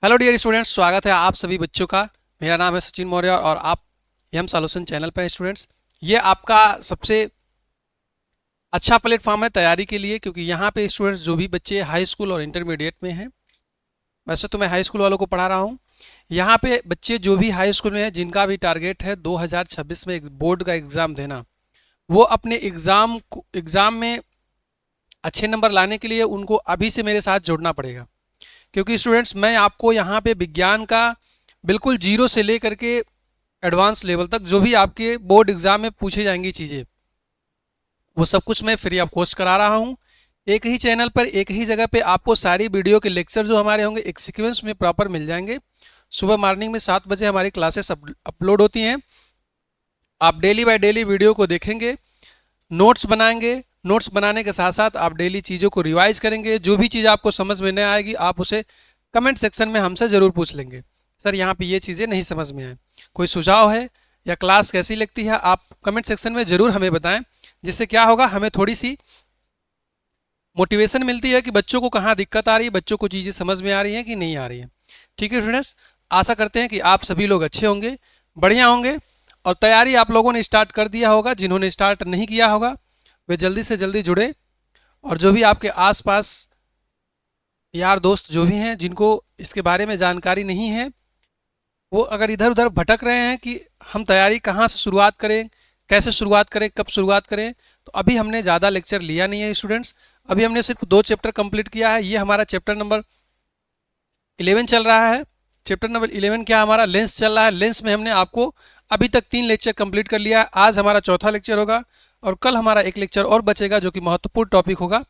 Hello dear students, स्वागत है आप सभी बच्चों का। मेरा नाम है सचिन मौर्य और आप एम सॉल्यूशन चैनल पर हैं स्टूडेंट्स। ये आपका सबसे अच्छा प्लेटफॉर्म है तैयारी के लिए, क्योंकि यहाँ पे स्टूडेंट्स जो भी बच्चे हाई स्कूल और इंटरमीडिएट में हैं, वैसे तो मैं हाई स्कूल वालों को पढ़ा रहा हूँ। यहाँ पे बच्चे जो भी हाई स्कूल में हैं, जिनका भी टारगेट है 2026 में एक बोर्ड का एग्ज़ाम देना, वो अपने एग्ज़ाम में अच्छे नंबर लाने के लिए उनको अभी से मेरे साथ जुड़ना पड़ेगा। क्योंकि स्टूडेंट्स, मैं आपको यहाँ पे विज्ञान का बिल्कुल जीरो से लेकर के एडवांस लेवल तक जो भी आपके बोर्ड एग्जाम में पूछी जाएंगी चीज़ें, वो सब कुछ मैं फ्री ऑफ कॉस्ट करा रहा हूँ। एक ही चैनल पर एक ही जगह पे आपको सारी वीडियो के लेक्चर जो हमारे होंगे एक सीक्वेंस में प्रॉपर मिल जाएंगे। सुबह मॉर्निंग में 7 बजे हमारी क्लासेस अपलोड होती हैं। आप डेली बाय डेली वीडियो को देखेंगे, नोट्स बनाएंगे, नोट्स बनाने के साथ साथ आप डेली चीज़ों को रिवाइज करेंगे। जो भी चीज़ आपको समझ में नहीं आएगी आप उसे कमेंट सेक्शन में हमसे ज़रूर पूछ लेंगे, सर यहाँ पे ये चीज़ें नहीं समझ में आए, कोई सुझाव है या क्लास कैसी लगती है, आप कमेंट सेक्शन में ज़रूर हमें बताएं। जिससे क्या होगा, हमें थोड़ी सी मोटिवेशन मिलती है कि बच्चों को कहाँ दिक्कत आ रही है, बच्चों को चीज़ें समझ में आ रही हैं कि नहीं आ रही हैं। ठीक है स्टूडेंट्स, आशा करते हैं कि आप सभी लोग अच्छे होंगे, बढ़िया होंगे, और तैयारी आप लोगों ने स्टार्ट कर दिया होगा। जिन्होंने स्टार्ट नहीं किया होगा वे जल्दी से जल्दी जुड़े, और जो भी आपके आसपास यार दोस्त जो भी हैं जिनको इसके बारे में जानकारी नहीं है, वो अगर इधर उधर भटक रहे हैं कि हम तैयारी कहाँ से शुरुआत करें, कैसे शुरुआत करें, कब शुरुआत करें, तो अभी हमने ज़्यादा लेक्चर लिया नहीं है स्टूडेंट्स। अभी हमने सिर्फ 2 चैप्टर कंप्लीट किया है। ये हमारा चैप्टर नंबर 11 चल रहा है। चैप्टर नंबर 11 क्या हमारा लेंस चल रहा है। लेंस में हमने आपको अभी तक 3 लेक्चर कंप्लीट कर लिया है। आज हमारा चौथा लेक्चर होगा और कल हमारा एक लेक्चर और बचेगा जो कि महत्वपूर्ण टॉपिक होगा।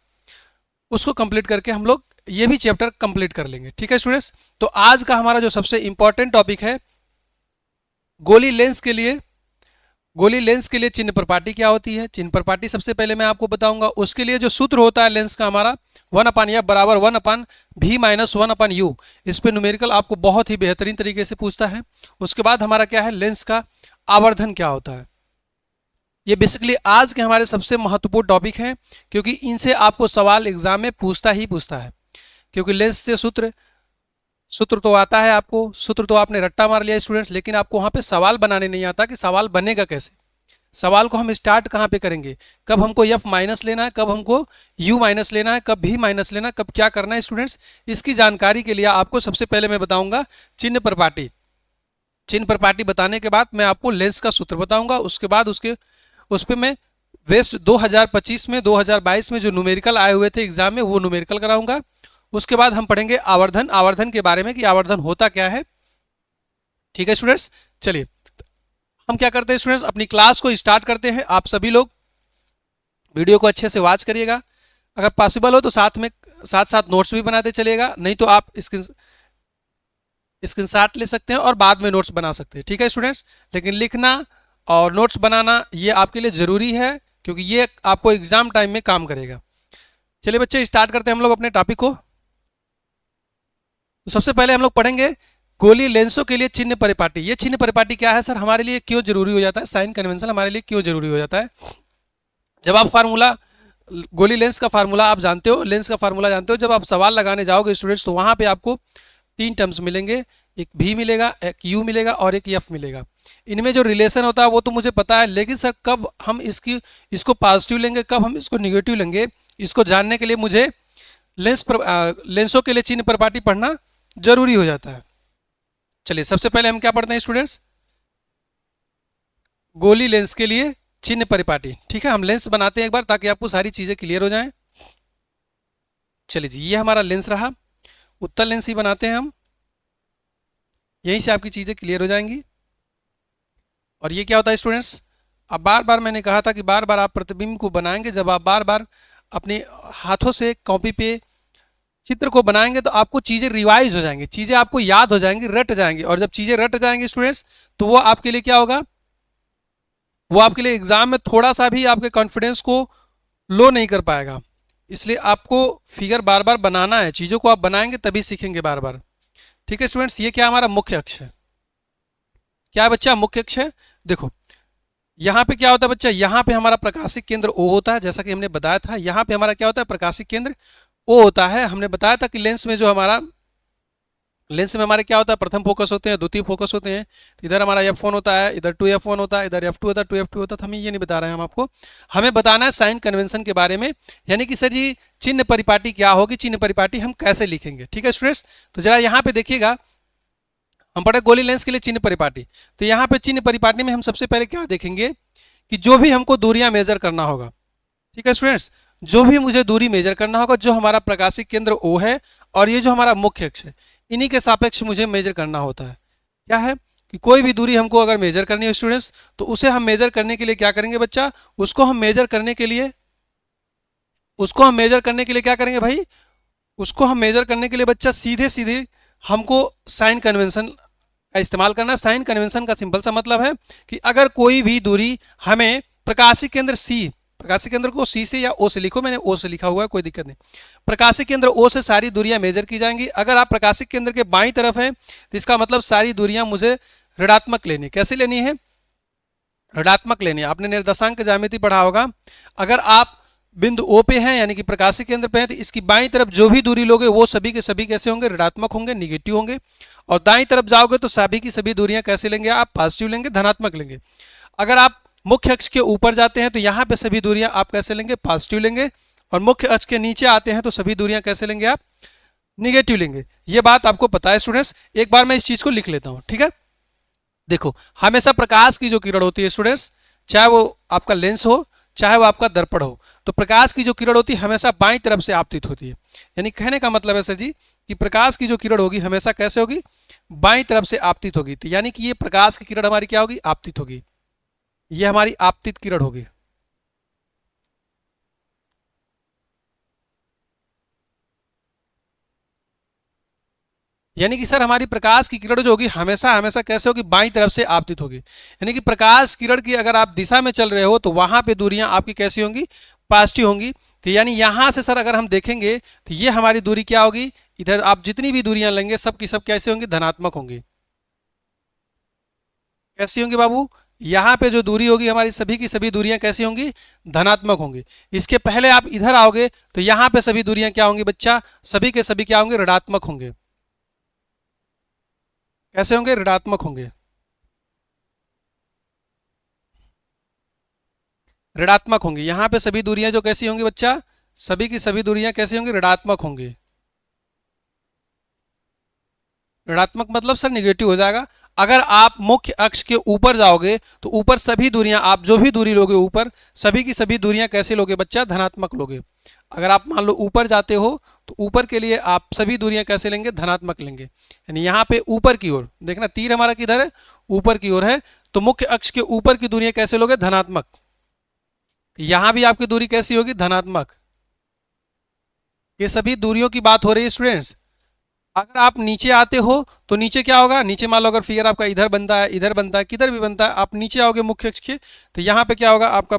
उसको कंप्लीट करके हम लोग ये भी चैप्टर कंप्लीट कर लेंगे। ठीक है स्टूडेंट्स, तो आज का हमारा जो सबसे इंपॉर्टेंट टॉपिक है, गोली लेंस के लिए चिन्ह प्रपाटी क्या होती है। चिन्ह प्रपाटी सबसे पहले मैं आपको बताऊंगा। उसके लिए जो सूत्र होता है लेंस का हमारा 1/f बराबर 1/v-1/u। इस पे न्यूमेरिकल आपको बहुत ही बेहतरीन तरीके से पूछता है। उसके बाद हमारा क्या है, लेंस का आवर्धन क्या होता है। ये बेसिकली आज के हमारे सबसे महत्वपूर्ण टॉपिक हैं, क्योंकि इनसे आपको सवाल एग्जाम में पूछता ही पूछता है। क्योंकि लेंस से सूत्र तो आता है आपको, सूत्र तो आपने रट्टा मार लिया स्टूडेंट्स, लेकिन आपको वहाँ पे सवाल बनाने नहीं आता कि सवाल बनेगा कैसे। सवाल को हम स्टार्ट कहाँ पे करेंगे, कब हमको एफ माइनस लेना है, कब हमको यू माइनस लेना है, कब भी माइनस लेना है, कब क्या करना है स्टूडेंट्स। इसकी जानकारी के लिए आपको सबसे पहले मैं बताऊंगा चिन्ह प्रपाटी। चिन्ह प्रपाटी बताने के बाद मैं आपको लेंस का सूत्र बताऊंगा। उसके बाद उस पर मैं वेस्ट 2025 में 2022 में जो न्यूमेरिकल आए हुए थे एग्जाम में, वो न्यूमेरिकल कराऊंगा। उसके बाद हम पढ़ेंगे आवर्धन के बारे में कि आवर्धन होता क्या है। ठीक है स्टूडेंट्स, चलिए हम क्या करते हैं स्टूडेंट्स, अपनी क्लास को स्टार्ट करते हैं। आप सभी लोग वीडियो को अच्छे से वॉच करिएगा। अगर पॉसिबल हो तो साथ साथ नोट्स भी बनाते चलिएगा, नहीं तो आप स्क्रीनशॉट ले सकते हैं और बाद में नोट्स बना सकते हैं। ठीक है स्टूडेंट्स, लेकिन लिखना और नोट्स बनाना ये आपके लिए ज़रूरी है, क्योंकि ये आपको एग्जाम टाइम में काम करेगा। चलिए बच्चे, स्टार्ट करते हैं हम लोग अपने टॉपिक को। तो सबसे पहले हम लोग पढ़ेंगे गोली लेंसों के लिए चिन्ह परिपाटी। ये चिन्ह परिपाटी क्या है सर, हमारे लिए क्यों जरूरी हो जाता है, साइन कन्वेंशन हमारे लिए क्यों जरूरी हो जाता है। जब आप फार्मूला, गोली लेंस का फार्मूला आप जानते हो, लेंस का फार्मूला जानते हो, जब आप सवाल लगाने जाओगे स्टूडेंट्स तो वहां पे आपको 3 टर्म्स मिलेंगे, एक भी मिलेगा, एक यू मिलेगा और एक एफ मिलेगा। इनमें जो रिलेशन होता है वो तो मुझे पता है, लेकिन सर कब हम इसको पॉजिटिव लेंगे, कब हम इसको निगेटिव लेंगे, इसको जानने के लिए मुझे लेंसों के लिए चिन्ह प्रपाटी पढ़ना जरूरी हो जाता है। चलिए सबसे पहले हम क्या पढ़ते हैं स्टूडेंट्स, गोली लेंस के लिए चिन्ह परिपाटी। ठीक है, हम लेंस बनाते हैं एक बार ताकि आपको सारी चीजें क्लियर हो जाएं। चलिए जी, ये हमारा लेंस रहा, उत्तल लेंस ही बनाते हैं हम, यहीं से आपकी चीजें क्लियर हो जाएंगी। और ये क्या होता है स्टूडेंट्स, अब बार बार मैंने कहा था कि बार बार आप प्रतिबिंब को बनाएंगे। जब आप बार बार अपने हाथों से कॉपी पे चित्र को बनाएंगे तो आपको चीज़ें रिवाइज हो जाएंगी, चीज़ें आपको याद हो जाएंगी, रट जाएंगी। और जब चीज़ें रट जाएंगी स्टूडेंट्स, तो वो आपके लिए क्या होगा, वो आपके लिए एग्जाम में थोड़ा सा भी आपके कॉन्फिडेंस को लो नहीं कर पाएगा। इसलिए आपको फिगर बार बार बनाना है, चीज़ों को आप बनाएंगे तभी सीखेंगे बार बार। ठीक है स्टूडेंट्स, ये क्या हमारा मुख्य अक्ष है, क्या बच्चा मुख्य अक्ष है। देखो यहाँ पे क्या होता है बच्चा, यहाँ पे हमारा प्रकाशिक केंद्र O होता है, जैसा कि हमने बताया था। यहाँ पे हमारा क्या होता है, प्रकाशिक केंद्र O होता है। हमने बताया था कि लेंस में जो हमारा लेंस में हमारे क्या होता है, प्रथम फोकस होते हैं, द्वितीय फोकस होते हैं। तो इधर हमारा F1 होता है, इधर 2F1 होता है, इधर F2 होता है, 2F2 होता है। तो हम ये नहीं बता रहे हैं हम आपको, हमें बताना है साइन कन्वेंशन के बारे में, यानी कि सर जी चिन्ह परिपाटी क्या होगी, चिन्ह परिपाटी हम कैसे लिखेंगे। ठीक है स्टूडेंट्स, तो जरा यहाँ पे देखिएगा, हम पढ़े गोली लेंस के लिए चिन्ह परिपाटी। तो यहाँ पे चिन्ह परिपाटी में हम सबसे पहले क्या देखेंगे कि जो भी हमको दूरियां मेजर करना होगा, ठीक है स्टूडेंट्स, जो भी मुझे दूरी मेजर करना होगा, जो हमारा प्रकाशिक केंद्र O है और ये जो हमारा मुख्य अक्ष है, इन्हीं के सापेक्ष मुझे मेजर करना होता है। क्या है कि कोई भी दूरी हमको अगर मेजर करनी है स्टूडेंट्स, तो उसे हम मेजर करने के लिए क्या करेंगे बच्चा, उसको हम मेजर करने के लिए क्या करेंगे भाई, उसको हम मेजर करने के लिए बच्चा सीधे सीधे हमको साइन कन्वेंशन का इस्तेमाल करना। साइन कन्वेंशन का सिंपल सा मतलब है कि अगर कोई भी दूरी हमें प्रकाशिक केंद्र सी, प्रकाशिक केंद्र को सी से या ओ से लिखो, मैंने ओ से लिखा हुआ है, कोई दिक्कत नहीं। प्रकाशिक केंद्र ओ से सारी दूरियां मेजर की जाएंगी। अगर आप प्रकाशिक केंद्र के बाईं तरफ हैं तो इसका मतलब सारी दूरियां मुझे ऋणात्मक लेनी। कैसे लेनी है, ऋणात्मक लेनी है। आपने निर्देशांक ज्यामिति पढ़ा होगा, अगर आप बिंदु ओ पे हैं यानी कि प्रकाशिक केंद्र पे हैं, तो इसकी बाईं तरफ जो भी दूरी लोगे वो सभी के सभी कैसे होंगे, ऋणात्मक होंगे, निगेटिव होंगे। और दाईं तरफ जाओगे तो सभी की सभी दूरियां कैसे लेंगे आप, पॉजिटिव लेंगे, धनात्मक लेंगे। अगर आप मुख्य अक्ष के ऊपर जाते हैं तो यहाँ पे सभी दूरियां आप कैसे लेंगे, पॉजिटिव लेंगे। और मुख्य अक्ष के नीचे आते हैं तो सभी दूरियां कैसे लेंगे आप, निगेटिव लेंगे। ये बात आपको पता है स्टूडेंट्स, एक बार मैं इस चीज को लिख लेता हूं। ठीक है, देखो हमेशा प्रकाश की जो किरण होती है स्टूडेंट्स, चाहे वो आपका लेंस हो चाहे वो आपका दर्पण हो, तो प्रकाश की जो किरण होती है हमेशा बाईं तरफ से आपतित होती है। यानी कहने का मतलब है सर जी कि प्रकाश की जो किरण होगी हमेशा कैसे होगी, बाईं तरफ से आपतित होगी। तो यानी कि ये प्रकाश की किरण हमारी क्या होगी, आपतित होगी, ये हमारी आपतित किरण होगी। यानी कि सर हमारी प्रकाश की किरण जो होगी हमेशा हमेशा कैसे होगी, बाईं तरफ से आपतित होगी। यानी कि प्रकाश किरण की अगर आप दिशा में चल रहे हो तो वहां पे दूरियां आपकी कैसी होंगी, पॉजिटिव होंगी। तो यानी यहां से सर अगर हम देखेंगे तो ये हमारी दूरी क्या होगी, इधर आप जितनी भी दूरियां लेंगे सब की सब कैसे होंगी, धनात्मक होंगी। कैसी होंगी बाबू, यहाँ पे जो दूरी होगी हमारी सभी की सभी दूरियां कैसी होंगी, धनात्मक होंगी। इसके पहले आप इधर आओगे तो यहाँ पे सभी दूरियां क्या होंगी बच्चा, सभी के सभी क्या होंगे, ऋणात्मक होंगे। कैसे होंगे, ऋणात्मक होंगे, ऋणात्मक होंगी। यहाँ पे सभी दूरियां जो कैसी होंगी बच्चा, सभी की सभी दूरियां कैसी होंगी, ऋणात्मक होंगी। ऋणात्मक मतलब सर निगेटिव हो जाएगा। अगर आप मुख्य अक्ष के ऊपर जाओगे तो ऊपर सभी दूरियां, आप जो भी दूरी लोगे ऊपर, सभी की सभी दूरियां कैसे लोगे बच्चा, धनात्मक लोगे। अगर आप मान लो ऊपर जाते हो तो ऊपर के लिए आप सभी दूरियां कैसे लेंगे, धनात्मक लेंगे। यानी यहाँ पे ऊपर की ओर देखना, तीर हमारा किधर है, ऊपर की ओर है, तो मुख्य अक्ष के ऊपर की दूरियां कैसे लोगे, धनात्मक। यहां भी आपकी दूरी कैसी होगी, धनात्मक। ये सभी दूरियों की बात हो रही है स्टूडेंट्स। अगर आप नीचे आते हो तो नीचे क्या होगा, नीचे मान लो अगर फिगर आपका इधर बनता है, इधर बनता है, किधर भी बनता है, आप नीचे आओगे मुख्य अक्ष के, तो यहाँ पे क्या होगा, आपका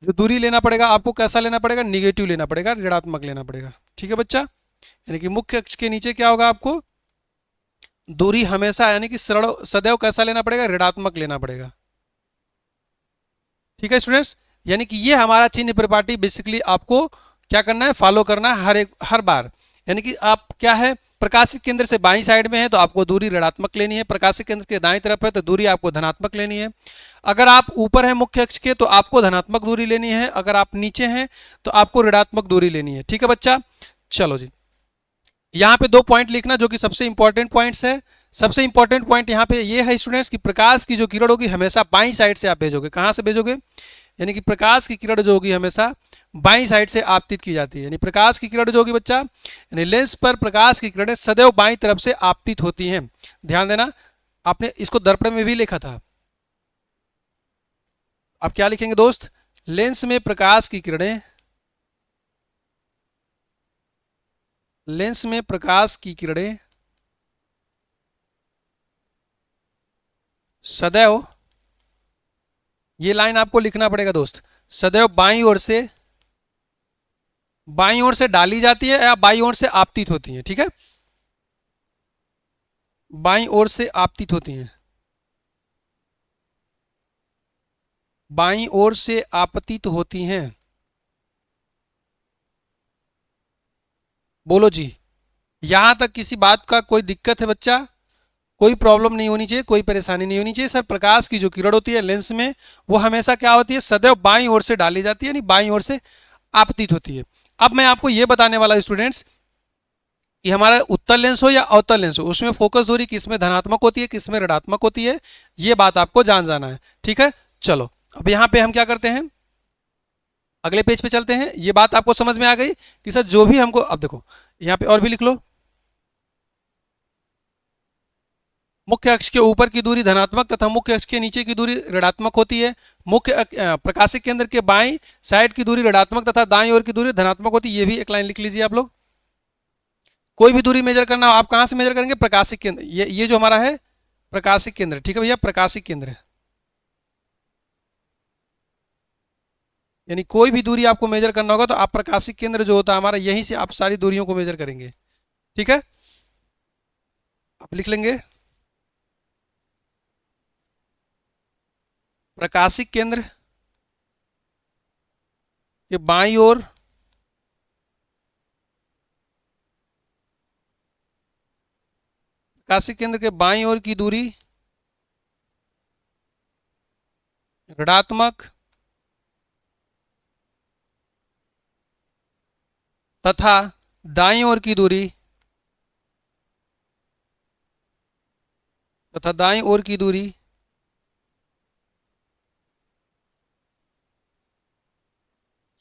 जो दूरी लेना पड़ेगा आपको कैसा लेना पड़ेगा, निगेटिव लेना पड़ेगा, ऋणात्मक लेना पड़ेगा। ठीक है बच्चा, यानी कि मुख्य अक्ष के नीचे क्या होगा, आपको दूरी हमेशा यानी कि सदैव कैसा लेना पड़ेगा, ऋणात्मक लेना पड़ेगा। ठीक है स्टूडेंट्स, यानी कि ये हमारा चिन्ह परिपाटी बेसिकली आपको क्या करना है, फॉलो करना है हर बार। यानी कि आप क्या है, प्रकाशिक केंद्र से बाईं साइड में है तो आपको दूरी ऋणात्मक लेनी है, प्रकाशिक केंद्र के दाईं तरफ है तो दूरी आपको धनात्मक लेनी है। अगर आप ऊपर है मुख्य अक्ष के तो आपको धनात्मक दूरी लेनी है, अगर आप नीचे हैं तो आपको ऋणात्मक दूरी लेनी है। ठीक है बच्चा, चलो जी, यहाँ पे 2 पॉइंट लिखना जो कि सबसे इंपॉर्टेंट पॉइंट्स है। सबसे इंपॉर्टेंट पॉइंट यहाँ पे ये है स्टूडेंट्स कि प्रकाश की जो किरण होगी हमेशा बाईं साइड से आप भेजोगे। कहाँ से भेजोगे, यानी कि प्रकाश की किरण जो होगी हमेशा बाईं साइड से आपतित की जाती है। यानी प्रकाश की किरण जो होगी बच्चा, यानी लेंस पर प्रकाश की किरणें सदैव बाईं तरफ से आपतित होती हैं। ध्यान देना, आपने इसको दर्पण में भी लिखा था। आप क्या लिखेंगे दोस्त, लेंस में प्रकाश की किरणें, लेंस में प्रकाश की किरणें सदैव, ये लाइन आपको लिखना पड़ेगा दोस्त, सदैव बाईं ओर से डाली जाती है या बाईं ओर से आपतित होती है। ठीक है, बाईं ओर से आपतित होती हैं, बाईं ओर से आपतित होती हैं। बोलो जी, यहाँ तक किसी बात का कोई दिक्कत है बच्चा? कोई प्रॉब्लम नहीं होनी चाहिए, कोई परेशानी नहीं होनी चाहिए सर। प्रकाश की जो किरण होती है लेंस में, वो हमेशा क्या होती है, सदैव बाईं ओर से डाली जाती है, यानी बाईं ओर से आपतित होती है। अब मैं आपको ये बताने वाला हूं स्टूडेंट्स कि हमारा उत्तल लेंस हो या अवतल लेंस हो, उसमें फोकस दूरी किसमें धनात्मक होती है, किसमें ऋणात्मक होती है, ये बात आपको जान जाना है। ठीक है, चलो अब यहाँ पे हम क्या करते हैं, अगले पेज पे चलते हैं। ये बात आपको समझ में आ गई कि सर जो भी हमको, अब देखो यहाँ पे और भी लिख लो, मुख्य अक्ष के ऊपर की दूरी धनात्मक तथा मुख्य अक्ष के नीचे की दूरी ऋणात्मक होती है। प्रकाशिक केंद्र के बाईं साइड की दूरी ऋणात्मक तथा दाईं ओर की दूरी धनात्मक होती है। ये भी एक लाइन लिख लीजिए आप लोग। कोई भी दूरी मेजर करना हो आप कहां से मेजर करेंगे, प्रकाशिक केंद्र। ये जो हमारा है प्रकाशिक केंद्र, ठीक है भैया, प्रकाशिक केंद्र। यानी कोई भी दूरी आपको मेजर करना होगा तो आप प्रकाशिक केंद्र जो होता है हमारा, यहीं से आप सारी दूरियों को मेजर करेंगे। ठीक है, आप लिख लेंगे प्रकाशिक केंद्र के बाईं ओर प्रकाशिक केंद्र के बाईं ओर की दूरी ऋणात्मक तथा दाईं ओर की दूरी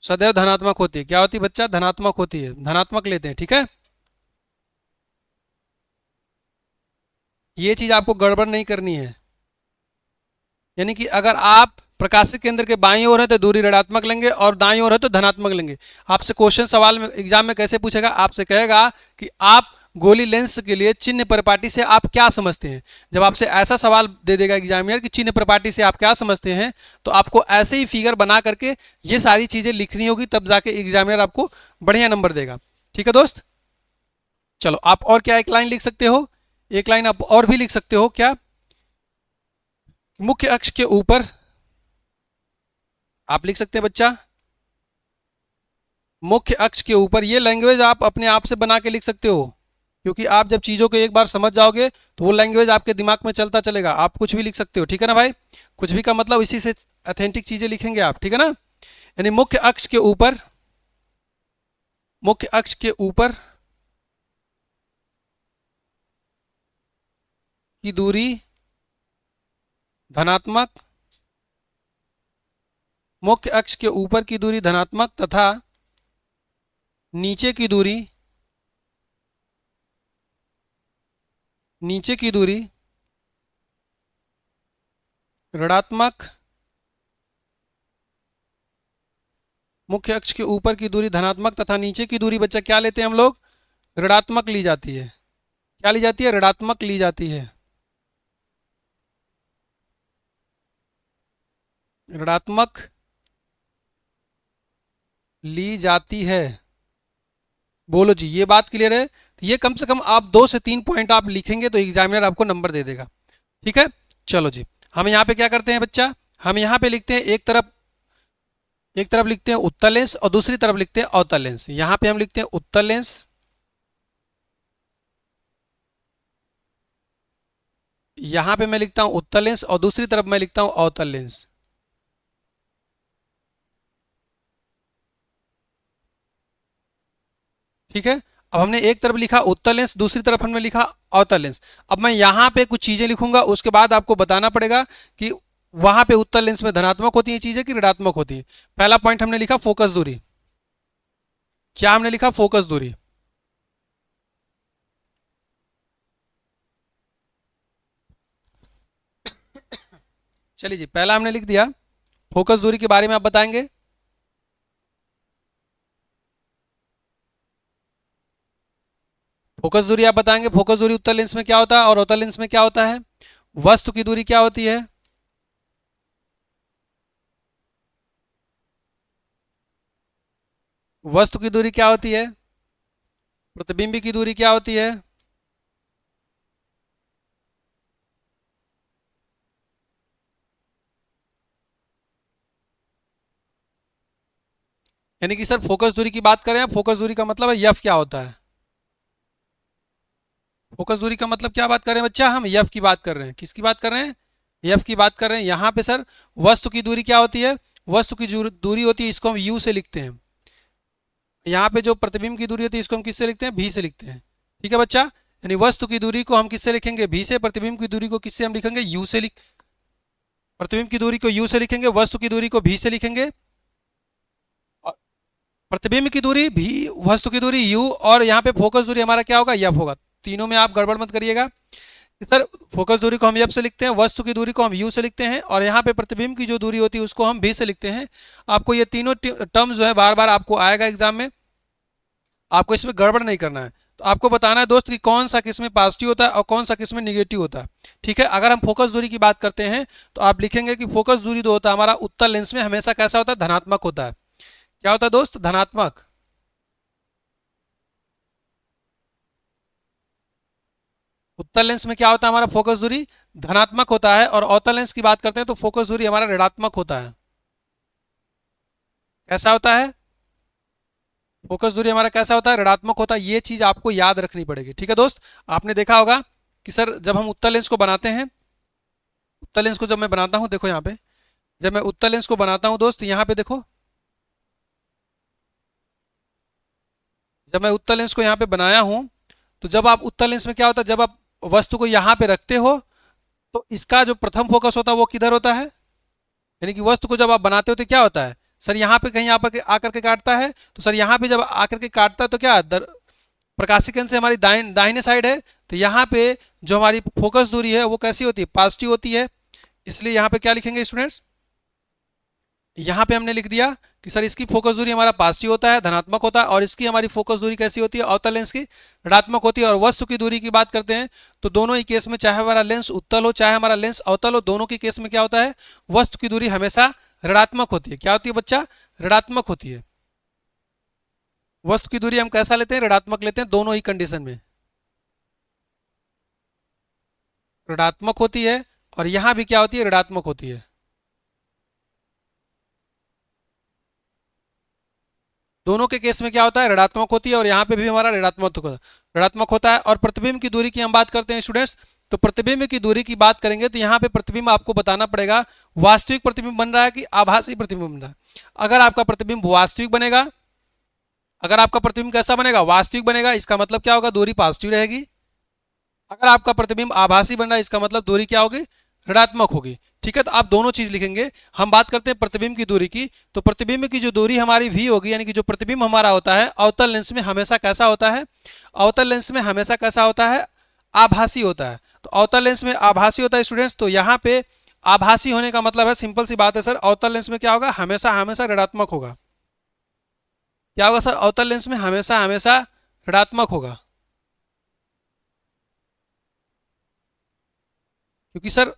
सदैव धनात्मक होती है। क्या होती है बच्चा, धनात्मक होती है, धनात्मक लेते हैं। ठीक है, ये चीज आपको गड़बड़ नहीं करनी है। यानी कि अगर आप प्रकाशिक केंद्र के बाईं ओर है तो दूरी ऋणात्मक लेंगे और दाईं ओर है तो धनात्मक लेंगे। आपसे क्वेश्चन सवाल में एग्जाम में कैसे पूछेगा, आपसे कहेगा कि आप गोली लेंस के लिए चिन्ह परिपाटी से आप क्या समझते हैं। जब आपसे ऐसा सवाल दे देगा एग्जामिनर कि चिन्ह परिपाटी से आप क्या समझते हैं, तो आपको ऐसे ही फिगर बना करके ये सारी चीजें लिखनी होगी, तब जाके एग्जामिनर आपको बढ़िया नंबर देगा। ठीक है दोस्त, चलो आप और क्या एक लाइन लिख सकते हो, एक लाइन आप और भी लिख सकते हो। क्या, मुख्य अक्ष के ऊपर आप लिख सकते हैं बच्चा, मुख्य अक्ष के ऊपर। ये लैंग्वेज आप अपने आप से बना के लिख सकते हो, क्योंकि आप जब चीज़ों को एक बार समझ जाओगे तो वो लैंग्वेज आपके दिमाग में चलता चलेगा। आप कुछ भी लिख सकते हो, ठीक है ना भाई। कुछ भी का मतलब इसी से ऑथेंटिक चीज़ें लिखेंगे आप, ठीक है ना। यानी मुख्य अक्ष के ऊपर, मुख्य अक्ष के ऊपर की दूरी धनात्मक, मुख्य अक्ष के ऊपर की दूरी धनात्मक तथा नीचे की दूरी, नीचे की दूरी ऋणात्मक, मुख्य अक्ष के ऊपर की दूरी धनात्मक तथा नीचे की दूरी बच्चा क्या लेते हैं हम लोग, ऋणात्मक ली जाती है। क्या ली जाती है, ऋणात्मक ली जाती है, ऋणात्मक ली जाती है। बोलो जी, ये बात क्लियर है। तो ये कम से कम आप 2 से 3 पॉइंट आप लिखेंगे तो एग्जामिनर आपको नंबर दे देगा। ठीक है, चलो जी, हम यहाँ पे क्या करते हैं बच्चा, हम यहाँ पे लिखते हैं एक तरफ लिखते हैं उत्तल लेंस और दूसरी तरफ लिखते हैं अवतल लेंस। यहाँ पे हम लिखते हैं उत्तल लेंस, यहाँ पे मैं लिखता हूँ उत्तल लेंस और दूसरी तरफ मैं लिखता हूँ अवतल लेंस। ठीक है, अब हमने एक तरफ लिखा उत्तल लेंस, दूसरी तरफ हमने लिखा अवतल लेंस। अब मैं यहाँ पे कुछ चीजें लिखूंगा, उसके बाद आपको बताना पड़ेगा कि वहां पे उत्तल लेंस में धनात्मक होती है चीजें कि ऋणात्मक होती है। पहला पॉइंट हमने लिखा फोकस दूरी। क्या हमने लिखा, फोकस दूरी। चलिए जी, पहला हमने लिख दिया, फोकस दूरी के बारे में आप बताएंगे। फोकस दूरी आप बताएंगे, फोकस दूरी उत्तल लेंस में क्या होता है और अवतल लेंस में क्या होता है। वस्तु की दूरी क्या होती है, वस्तु की दूरी क्या होती है, प्रतिबिंब की दूरी क्या होती है। यानी कि सर फोकस दूरी की बात करें, फोकस दूरी का मतलब है एफ क्या होता है। फोकस दूरी का मतलब क्या बात कर रहे हैं बच्चा, हम एफ की बात कर रहे हैं। किसकी बात कर रहे हैं, एफ की बात कर रहे हैं। यहाँ पे सर वस्तु की दूरी क्या होती है, वस्तु की दूरी होती है, इसको हम यू से लिखते हैं। यहाँ पे जो प्रतिबिंब की दूरी होती है इसको हम किससे लिखते हैं, भी से लिखते हैं। ठीक है बच्चा, यानी वस्तु की दूरी को हम किससे लिखेंगे, भी से, प्रतिबिंब की दूरी को किससे हम लिखेंगे, यू से प्रतिबिंब की दूरी को यू से लिखेंगे, वस्तु की दूरी को भी से लिखेंगे। और प्रतिबिंब की दूरी भी, वस्तु की दूरी यू, और यहाँ पे फोकस दूरी हमारा क्या होगा, एफ होगा। तीनों में आप गड़बड़ मत करिएगा कि सर फोकस दूरी को हम एफ से लिखते हैं, वस्तु की दूरी को हम यू से लिखते हैं, और यहाँ पे प्रतिबिंब की जो दूरी होती है उसको हम भी से लिखते हैं। आपको ये तीनों टर्म जो है बार बार आपको आएगा एग्जाम में, आपको इसमें गड़बड़ नहीं करना है। तो आपको बताना है दोस्त कि कौन सा किस में पॉजिटिव होता है और कौन सा किस में निगेटिव होता है। ठीक है, अगर हम फोकस दूरी की बात करते हैं तो आप लिखेंगे कि फोकस दूरी जो होता है हमारा उत्तल लेंस में हमेशा कैसा होता है, धनात्मक होता है। क्या होता है दोस्त, धनात्मक। उत्तल लेंस में क्या होता है हमारा, फोकस दूरी धनात्मक होता है, और अवतल लेंस की बात करते हैं तो फोकस दूरी हमारा ऋणात्मक होता है। कैसा होता है, फोकस दूरी हमारा कैसा होता है, ऋणात्मक होता है। ये चीज आपको याद रखनी पड़ेगी। ठीक है दोस्त, आपने देखा होगा कि सर जब हम उत्तल लेंस को बनाते हैं, उत्तल लेंस को जब मैं बनाता हूं, देखो यहाँ पे जब मैं उत्तल लेंस को बनाता हूं दोस्त, यहाँ पे देखो, जब मैं उत्तल लेंस को यहाँ पे बनाया हूं, तो जब आप उत्तल लेंस में क्या होता है, जब आप वस्तु को यहाँ पे रखते हो तो इसका जो प्रथम फोकस होता है वो किधर होता है, यानी कि वस्तु को जब आप बनाते हो तो क्या होता है सर, यहाँ पे कहीं आकर के काटता है। तो सर यहाँ पे जब आकर के काटता है तो क्या प्रकाशिक अंश से हमारी दाहिने साइड है, तो यहाँ पे जो हमारी फोकस दूरी है वो कैसी होती है, पॉजिटिव होती है। इसलिए यहाँ पे क्या लिखेंगे स्टूडेंट्स, यहाँ पे हमने लिख दिया कि सर इसकी फोकस दूरी हमारा पॉजिटिव होता है, धनात्मक होता है, और इसकी हमारी फोकस दूरी कैसी होती है, अवतल लेंस की ऋणात्मक होती है। और वस्तु की दूरी की बात करते हैं तो दोनों ही केस में, चाहे हमारा लेंस उत्तल हो चाहे हमारा लेंस अवतल हो, दोनों के केस में क्या होता है, वस्तु की दूरी हमेशा ऋणात्मक होती है। क्या होती है बच्चा, ऋणात्मक होती है। वस्तु की दूरी हम कैसा लेते हैं, ऋणात्मक लेते हैं, दोनों ही कंडीशन में ऋणात्मक होती है, और यहां भी क्या होती है, ऋणात्मक होती है। दोनों के केस में क्या होता है, ऋणात्मक होती है, और यहाँ पे भी हमारा ऋणात्मक होता है। और प्रतिबिंब की दूरी की हम बात करते हैं स्टूडेंट्स, तो प्रतिबिंब की दूरी की बात करेंगे तो यहाँ पे प्रतिबिंब आपको बताना पड़ेगा वास्तविक प्रतिबिंब बन रहा है कि आभासी प्रतिबिंब बन रहा है। अगर आपका प्रतिबिंब वास्तविक बनेगा, अगर आपका प्रतिबिंब कैसा बनेगा, वास्तविक बनेगा, इसका मतलब क्या होगा, दूरी पॉजिटिव रहेगी। अगर आपका प्रतिबिंब आभासी बन रहा है इसका मतलब दूरी क्या होगी, ऋणात्मक होगी। ठीक है, तो आप दोनों चीज लिखेंगे। हम बात करते हैं प्रतिबिंब की दूरी की, तो प्रतिबिंब की जो दूरी हमारी v होगी, यानी कि जो प्रतिबिंब हमारा होता है अवतल लेंस में हमेशा कैसा होता है, अवतल लेंस में हमेशा कैसा होता है, आभासी होता है। तो अवतल लेंस में आभासी होता है स्टूडेंट्स, तो यहाँ पे आभासी होने का मतलब है, सिंपल सी बात है सर, अवतल लेंस में क्या होगा, हमेशा हमेशा ऋणात्मक होगा। क्या होगा सर, अवतल लेंस में हमेशा हमेशा ऋणात्मक होगा, क्योंकि सर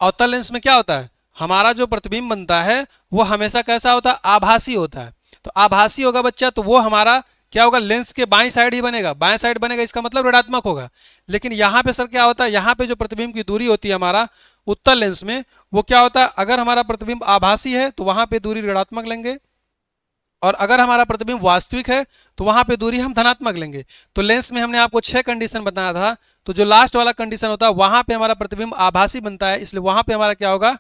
अवतल लेंस में क्या होता है, हमारा जो प्रतिबिंब बनता है वो हमेशा कैसा होता है, आभासी होता है। तो आभासी होगा बच्चा, तो वो हमारा क्या होगा, लेंस के बाईं साइड ही बनेगा, बाएं साइड बनेगा, इसका मतलब ऋणात्मक होगा। लेकिन यहाँ पे सर क्या होता है, यहाँ पे जो प्रतिबिंब की दूरी होती है हमारा उत्तल लेंस में, वो क्या होता है, अगर हमारा प्रतिबिंब आभासी है तो वहां पे दूरी ऋणात्मक लेंगे, और अगर हमारा प्रतिबिंब वास्तविक है तो वहां पे दूरी हम धनात्मक लेंगे। तो लेंस में हमने आपको 6 कंडीशन बताया था, तो जो लास्ट वाला कंडीशन होता है वहां पे हमारा प्रतिबिंब आभासी बनता है, इसलिए वहां पे हमारा क्या होगा,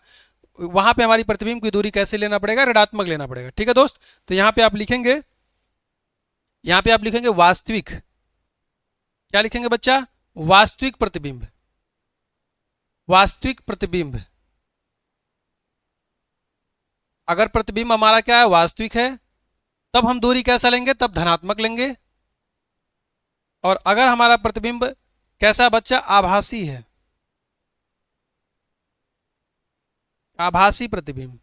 वहां पे हमारी प्रतिबिंब की दूरी कैसे लेना पड़ेगा, ऋणात्मक लेना पड़ेगा। ठीक है दोस्त, तो यहाँ पे आप लिखेंगे, यहाँ पे आप लिखेंगे वास्तविक, क्या लिखेंगे बच्चा, वास्तविक प्रतिबिंब, वास्तविक प्रतिबिंब। अगर प्रतिबिंब हमारा क्या है, वास्तविक है, तब हम दूरी कैसा लेंगे, तब धनात्मक लेंगे। और अगर हमारा प्रतिबिंब कैसा बच्चा, आभासी है, आभासी प्रतिबिंब,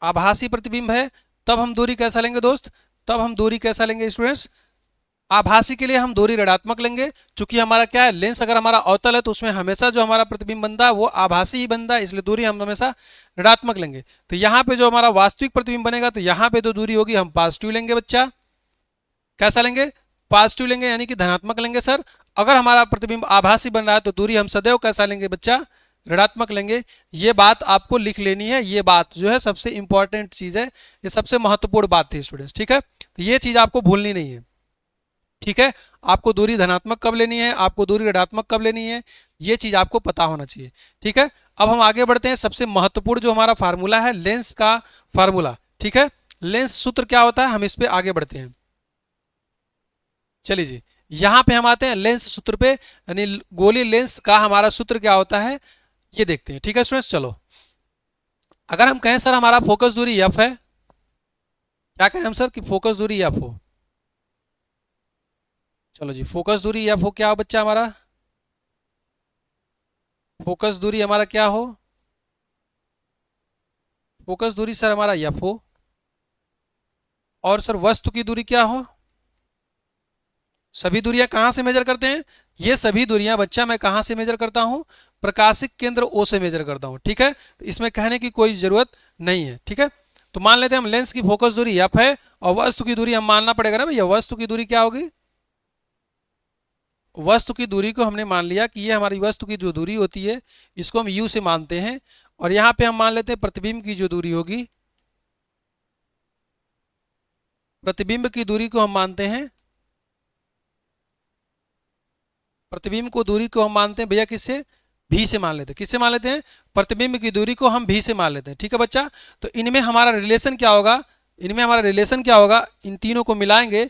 आभासी प्रतिबिंब है, तब हम दूरी कैसा लेंगे दोस्त, तब हम दूरी कैसा लेंगे स्टूडेंट्स, आभासी के लिए हम दूरी ऋणात्मक लेंगे। चूंकि हमारा क्या है, लेंस अगर हमारा अवतल है तो उसमें हमेशा जो हमारा प्रतिबिंब बनता है वो आभासी ही बनता है, इसलिए दूरी हम हमेशा ऋणात्मक लेंगे। तो यहाँ पे जो हमारा वास्तविक प्रतिबिंब बनेगा तो यहाँ पे जो दूरी होगी हम पॉजिटिव लेंगे बच्चा, कैसा लेंगे, पॉजिटिव लेंगे, यानी कि धनात्मक लेंगे सर। अगर हमारा प्रतिबिंब आभासी बन रहा है तो दूरी हम सदैव कैसा लेंगे बच्चा, ऋणात्मक लेंगे। ये बात आपको लिख लेनी है, ये बात जो है सबसे इंपॉर्टेंट चीज है, ये सबसे महत्वपूर्ण बात थी स्टूडेंट्स। ठीक है, तो ये चीज़ आपको भूलनी नहीं है, ठीक है। आपको दूरी धनात्मक कब लेनी है, आपको दूरी ऋणात्मक कब लेनी है, ये चीज़ आपको पता होना चाहिए, ठीक है। अब हम आगे बढ़ते हैं, सबसे महत्वपूर्ण जो हमारा फार्मूला है लेंस का फार्मूला, ठीक है। लेंस सूत्र क्या होता है, हम इस पे आगे बढ़ते हैं। चलिए जी, यहां पे हम आते हैं लेंस सूत्र पे, यानी गोली लेंस का हमारा सूत्र क्या होता है ये देखते हैं, ठीक है स्टूडेंट्स। चलो, अगर हम कहें सर हमारा फोकस दूरी एफ है, क्या कहें हम सर कि फोकस दूरी एफ हो, चलो जी, फोकस दूरी एफ हो, क्या हो बच्चा हमारा, फोकस दूरी हमारा क्या हो, फोकस दूरी सर हमारा एफ हो, और सर वस्तु की दूरी क्या हो, सभी दूरियां कहां से मेजर करते हैं, ये सभी दूरियां बच्चा मैं कहां से मेजर करता हूं, प्रकाशिक केंद्र ओ से मेजर करता हूं, ठीक है। तो इसमें कहने की कोई जरूरत नहीं है, ठीक है। तो मान लेते हैं हम लेंस की फोकस दूरी एफ है और वस्तु की दूरी हम मानना पड़ेगा ना भैया, वस्तु की दूरी क्या होगी, वस्तु की दूरी को हमने मान लिया कि ये हमारी वस्तु की जो दूरी होती है इसको हम u से मानते हैं, और यहाँ पे हम मान लेते हैं प्रतिबिंब की जो दूरी होगी, प्रतिबिंब की दूरी को हम मानते हैं, प्रतिबिंब को दूरी को हम मानते हैं भैया किससे, भी से मान लेते हैं, किससे मान लेते हैं, प्रतिबिंब की दूरी को हम भी से मान लेते हैं, ठीक है बच्चा। तो इनमें हमारा रिलेशन क्या होगा, इनमें हमारा रिलेशन क्या होगा, इन तीनों को मिलाएंगे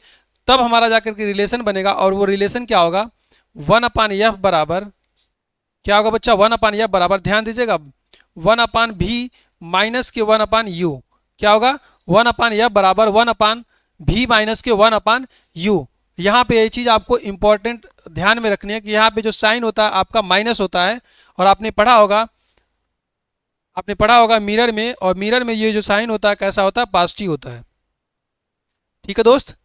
तब हमारा जाकर के रिलेशन बनेगा, और वो रिलेशन क्या होगा, 1/f बराबर क्या होगा बच्चा, 1/f बराबर, ध्यान दीजिएगा, 1/v माइनस के 1/u, क्या होगा, 1/f बराबर 1/v माइनस के 1/u। यहाँ पे ये चीज़ आपको इंपॉर्टेंट ध्यान में रखनी है कि यहाँ पे जो साइन होता है आपका माइनस होता है, और आपने पढ़ा होगा, आपने पढ़ा होगा मिरर में, और मिरर में ये जो साइन होता है कैसा होता है, पॉजिटिव होता है, ठीक है दोस्त।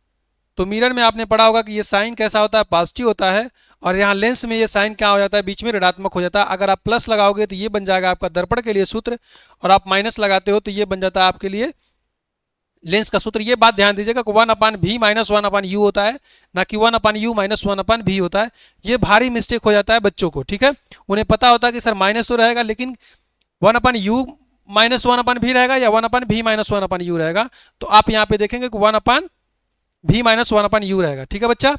तो मिरर में आपने पढ़ा होगा कि ये साइन कैसा होता है, पॉजिटिव होता है, और यहाँ लेंस में ये साइन क्या हो जाता है, बीच में ऋणात्मक हो जाता है। अगर आप प्लस लगाओगे तो ये बन जाएगा आपका दर्पण के लिए सूत्र, और आप माइनस लगाते हो तो ये बन जाता है आपके लिए लेंस का सूत्र। ये बात ध्यान दीजिएगा कि 1/v माइनस 1/u होता है, ना कि 1/u माइनस 1/v होता है। ये भारी मिस्टेक हो जाता है बच्चों को, ठीक है। उन्हें पता होता है कि सर माइनस तो रहेगा, लेकिन 1/u माइनस 1/v रहेगा या 1/v माइनस 1/u रहेगा। तो आप यहाँ पे देखेंगे कि 1/v माइनस 1/u रहेगा, ठीक है बच्चा।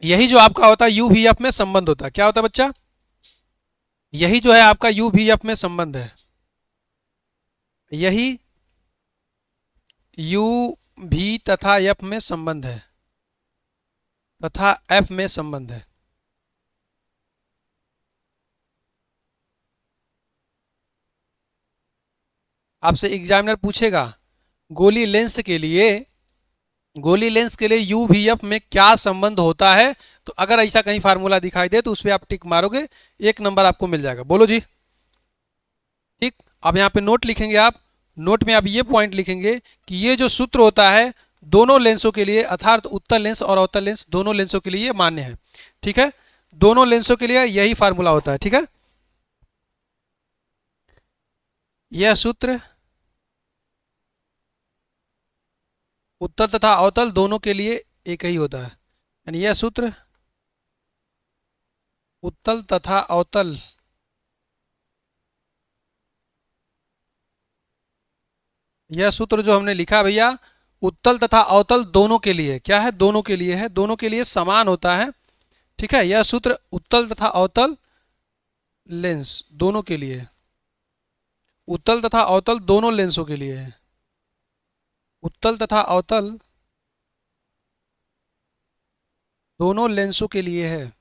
यही जो आपका होता है यू वी एफ में संबंध होता है, क्या होता है बच्चा, यही जो है आपका यू वी एफ में संबंध है, यही यू भी तथा एफ में संबंध है, तथा एफ में संबंध है। आपसे एग्जामिनर पूछेगा गोली लेंस के लिए, गोली लेंस के लिए यू वी एफ में क्या संबंध होता है, तो अगर ऐसा कहीं फार्मूला दिखाई दे तो उस पर आप टिक मारोगे, 1 नंबर आपको मिल जाएगा। बोलो जी, ठीक। अब यहाँ पे नोट लिखेंगे आप, नोट में आप ये पॉइंट लिखेंगे कि ये जो सूत्र होता है दोनों लेंसों के लिए, अर्थात उत्तल लेंस और अवतल लेंस दोनों लेंसों के लिए मान्य है, ठीक है। दोनों लेंसों के लिए यही फार्मूला होता है, ठीक है। यह सूत्र उत्तल तथा अवतल दोनों के लिए एक ही होता है, यानी यह सूत्र उत्तल तथा अवतल यह सूत्र जो हमने लिखा भैया उत्तल तथा अवतल दोनों के लिए, क्या है, दोनों के लिए है, दोनों के लिए समान होता है, ठीक है। यह सूत्र उत्तल तथा अवतल लेंस दोनों के लिए, उत्तल तथा अवतल दोनों लेंसों के लिए है, उत्तल तथा अवतल दोनों लेंसों के लिए है,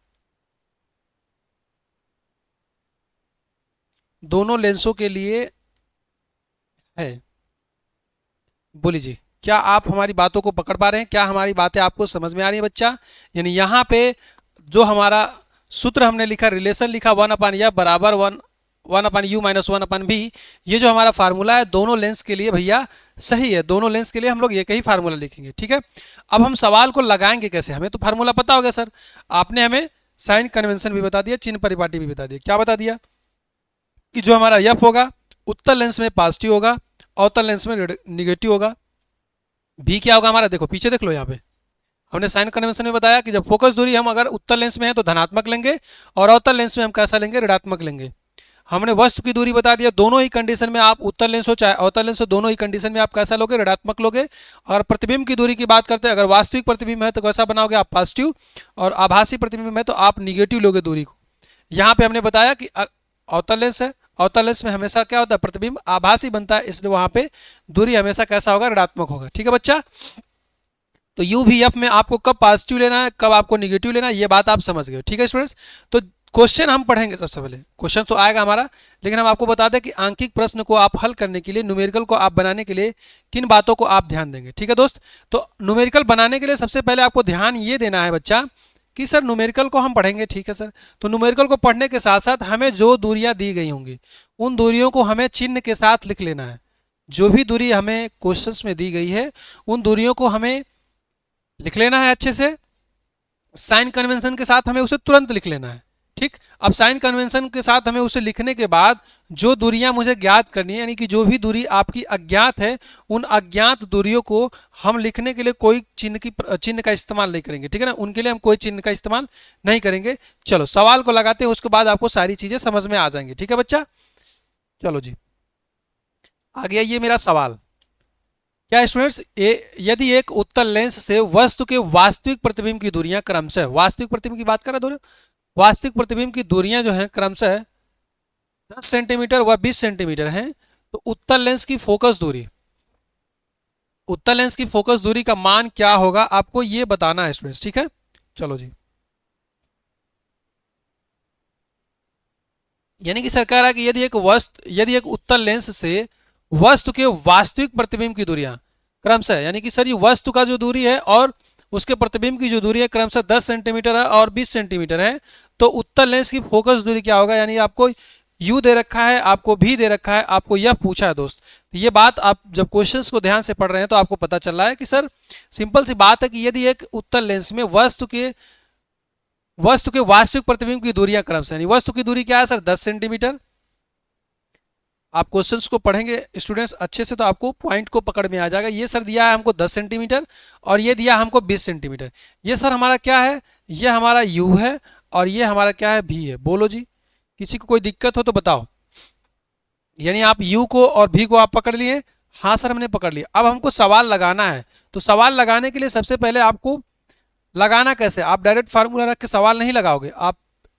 दोनों लेंसों के लिए है। बोली जी, क्या आप हमारी बातों को पकड़ पा रहे हैं, क्या हमारी बातें आपको समझ में आ रही है बच्चा। यानी यहाँ पे जो हमारा सूत्र हमने लिखा, रिलेशन लिखा 1/f बराबर 1/u माइनस 1/v, ये जो हमारा फार्मूला है दोनों लेंस के लिए भैया सही है, दोनों लेंस के लिए हम लोग एक ही फार्मूला लिखेंगे, ठीक है। अब हम सवाल को लगाएंगे कैसे, हमें तो फार्मूला पता होगा सर, आपने हमें साइन कन्वेंशन भी बता दिया, चिन्ह परिपाटी भी बता दिया, क्या बता दिया कि जो हमारा एफ होगा उत्तल लेंस में पॉजिटिव होगा अवतल लेंस में निगेटिव होगा। भी क्या होगा हमारा, देखो पीछे देख लो यहाँ पे हमने साइन कन्वेंशन में बताया कि जब फोकस दूरी हम अगर उत्तल लेंस में है तो धनात्मक लेंगे और अवतल लेंस में हम कैसा लेंगे, ऋणात्मक लेंगे। हमने वस्तु की दूरी बता दिया, दोनों ही कंडीशन में आप उत्तल लेंस हो चाहे अवतल लेंस हो, दोनों ही कंडीशन में आप कैसा लोगे, ऋणात्मक लोगे। और प्रतिबिंब की दूरी की बात करते हैं, अगर वास्तविक प्रतिबिंब है तो कैसा बनाओगे आप, पॉजिटिव, और आभासी प्रतिबिंब है तो आप निगेटिव लोगे दूरी को। यहाँ पे हमने बताया कि अवतल लेंस है, अवतल लेंस में हमेशा क्या होता है, प्रतिबिंब आभासी बनता है, इसलिए वहां पे दूरी हमेशा कैसा होगा, ऋणात्मक होगा। ठीक है बच्चा, तो यू भी एफ में आपको कब पॉजिटिव लेना है कब आपको निगेटिव लेना है, ये बात आप समझ गए। ठीक है स्टूडेंट्स, तो क्वेश्चन हम पढ़ेंगे। सबसे पहले क्वेश्चन तो आएगा हमारा, लेकिन हम आपको बता दें कि आंकिक प्रश्न को आप हल करने के लिए, न्यूमेरिकल को आप बनाने के लिए किन बातों को आप ध्यान देंगे। ठीक है दोस्त, तो न्यूमेरिकल बनाने के लिए सबसे पहले आपको ध्यान ये देना है बच्चा कि सर न्यूमेरिकल को हम पढ़ेंगे। ठीक है सर, तो न्यूमेरिकल को पढ़ने के साथ साथ हमें जो दूरियां दी गई होंगी उन दूरियों को हमें चिन्ह के साथ लिख लेना है। जो भी दूरी हमें क्वेश्चंस में दी गई है उन दूरियों को हमें लिख लेना है अच्छे से। साइन कन्वेंशन के साथ हमें उसे तुरंत लिख लेना है। ठीक, अब साइन कन्वेंशन के साथ हमें उसे लिखने के बाद जो दूरियां मुझे ज्ञात करनी है, यानी कि जो भी दूरी आपकी अज्ञात है उन अज्ञात दूरियों को हम लिखने के लिए कोई चिन्ह का इस्तेमाल नहीं करेंगे। ठीक है ना, उनके लिए हम कोई चिन्ह का इस्तेमाल नहीं करेंगे। चलो सवाल को लगाते हैं, उसके बाद आपको सारी चीजें समझ में आ जाएंगी। ठीक है बच्चा, चलो जी, आ गया ये मेरा सवाल। क्या स्टूडेंट्स, यदि एक उत्तल लेंस से वस्तु के वास्तविक प्रतिबिंब की दूरियां क्रमशः, वास्तविक प्रतिबिंब की बात कर रहे हैं, वास्तविक प्रतिबिंब की दूरियां जो हैं क्रमशः 10 सेंटीमीटर व 20 सेंटीमीटर हैं, तो उत्तल लेंस की फोकस दूरी, उत्तल लेंस की फोकस दूरी का मान क्या होगा आपको ये बताना है स्टूडेंट्स। ठीक है, चलो जी, यानी कि सरकार है कि यदि एक उत्तल लेंस से वस्तु के वास्तविक प्रतिबिंब की दूरियां क्रमशः, यानी कि सर ये वस्तु का जो दूरी है और उसके प्रतिबिंब की जो दूरी है क्रमशः 10 सेंटीमीटर है और 20 सेंटीमीटर है, तो उत्तल लेंस की फोकस दूरी क्या होगा। यानी आपको यू दे रखा है, आपको भी दे रखा है, आपको यह पूछा है दोस्त। ये बात आप जब क्वेश्चंस को ध्यान से पढ़ रहे हैं तो आपको पता चल रहा है कि सर सिंपल सी बात है कि यदि एक उत्तल लेंस में वस्तु के वास्तविक प्रतिबिंब की दूरियां क्रमशः, यानी वस्तु की दूरी क्या है सर, 10 सेंटीमीटर। आप क्वेश्चंस को पढ़ेंगे स्टूडेंट्स अच्छे से तो आपको पॉइंट को पकड़ में आ जाएगा। ये सर दिया है हमको 10 सेंटीमीटर और ये दिया हमको 20 सेंटीमीटर। ये सर हमारा क्या है, ये हमारा यू है और ये हमारा क्या है, भी है। बोलो जी, किसी को कोई दिक्कत हो तो बताओ। यानी आप यू को और भी को आप पकड़ लिए। हाँ सर हमने पकड़ लिया। अब हमको सवाल लगाना है, तो सवाल लगाने के लिए सबसे पहले आपको लगाना कैसे, आप डायरेक्ट फार्मूला रख के सवाल नहीं लगाओगे। आप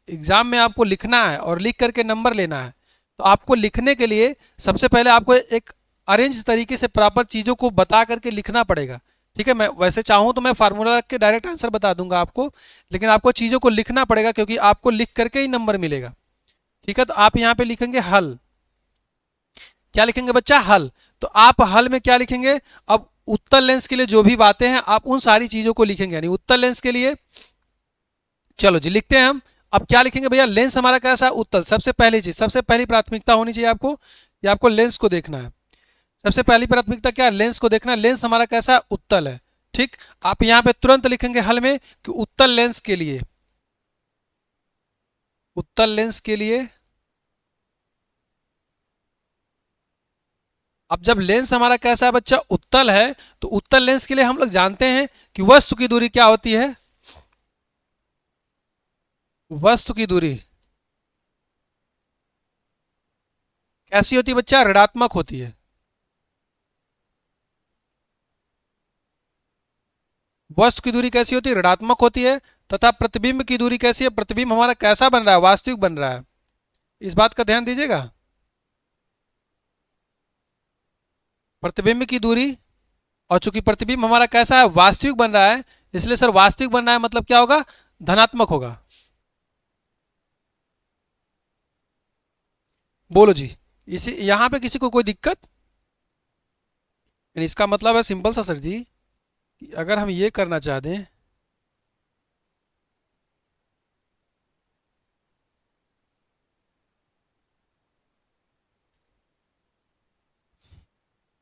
एग्जाम में आपको लिखना है और लिख करके नंबर लेना है। तो आपको लिखने के लिए सबसे पहले आपको एक अरेंज तरीके से प्रॉपर चीज़ों को बता करके लिखना पड़ेगा। ठीक है, मैं वैसे चाहूँ तो मैं फार्मूला रख के डायरेक्ट आंसर बता दूंगा आपको, लेकिन आपको चीज़ों को लिखना पड़ेगा क्योंकि आपको लिख करके ही नंबर मिलेगा। ठीक है, तो आप यहाँ पे लिखेंगे हल। क्या लिखेंगे बच्चा, हल। तो आप हल में क्या लिखेंगे, अब उत्तल लेंस के लिए जो भी बातें हैं आप उन सारी चीज़ों को लिखेंगे। यानी उत्तल लेंस के लिए, चलो जी लिखते हैं हम। अब क्या लिखेंगे भैया, लेंस हमारा कैसा है, उत्तल। सबसे पहली चीज, सबसे पहली प्राथमिकता होनी चाहिए आपको, ये आपको लेंस को देखना है। सबसे पहली प्राथमिकता क्या है, लेंस को देखना है। लेंस हमारा कैसा है, उत्तल है। ठीक, आप यहां पे तुरंत लिखेंगे हल में कि उत्तल लेंस के लिए, उत्तल लेंस के लिए, अब जब लेंस हमारा कैसा है बच्चा, उत्तल है, तो उत्तल लेंस के लिए हम लोग जानते हैं कि वस्तु की दूरी क्या होती है, वस्तु की दूरी कैसी होती है बच्चा, ऋणात्मक होती है। वस्तु की दूरी कैसी होती है, ऋणात्मक होती है। तथा प्रतिबिंब की दूरी कैसी है, प्रतिबिंब हमारा कैसा बन रहा है, वास्तविक बन रहा है। इस बात का ध्यान दीजिएगा। प्रतिबिंब की दूरी, और चूंकि प्रतिबिंब हमारा कैसा है, वास्तविक बन रहा है, इसलिए सर वास्तविक बन रहा है मतलब क्या होगा, धनात्मक होगा। बोलो जी, इसी यहां पे किसी को कोई दिक्कत, यानी इसका मतलब है सिंपल सा सर जी कि अगर हम ये करना चाहते हैं,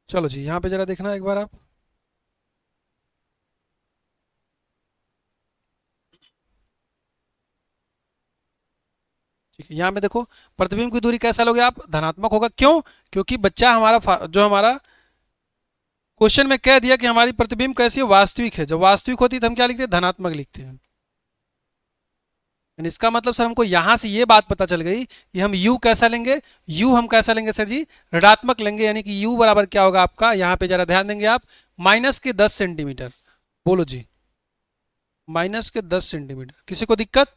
चलो जी यहाँ पे जरा देखना एक बार आप। ठीक है, यहाँ पे देखो प्रतिबिंब की दूरी कैसा लोगे आप, धनात्मक होगा। क्यों? क्योंकि बच्चा हमारा जो हमारा क्वेश्चन में कह दिया कि हमारी प्रतिबिंब कैसी है, वास्तविक है। जब वास्तविक होती है तो हम क्या लिखते हैं, धनात्मक लिखते हैं। इसका मतलब सर हमको यहां से ये बात पता चल गई कि हम u कैसा लेंगे, u हम कैसा लेंगे सर जी, ऋणात्मक लेंगे। यानी कि u बराबर क्या होगा आपका, यहाँ पे जरा ध्यान देंगे आप, माइनस के 10 सेंटीमीटर। बोलो जी, माइनस के 10 सेंटीमीटर। किसी को दिक्कत?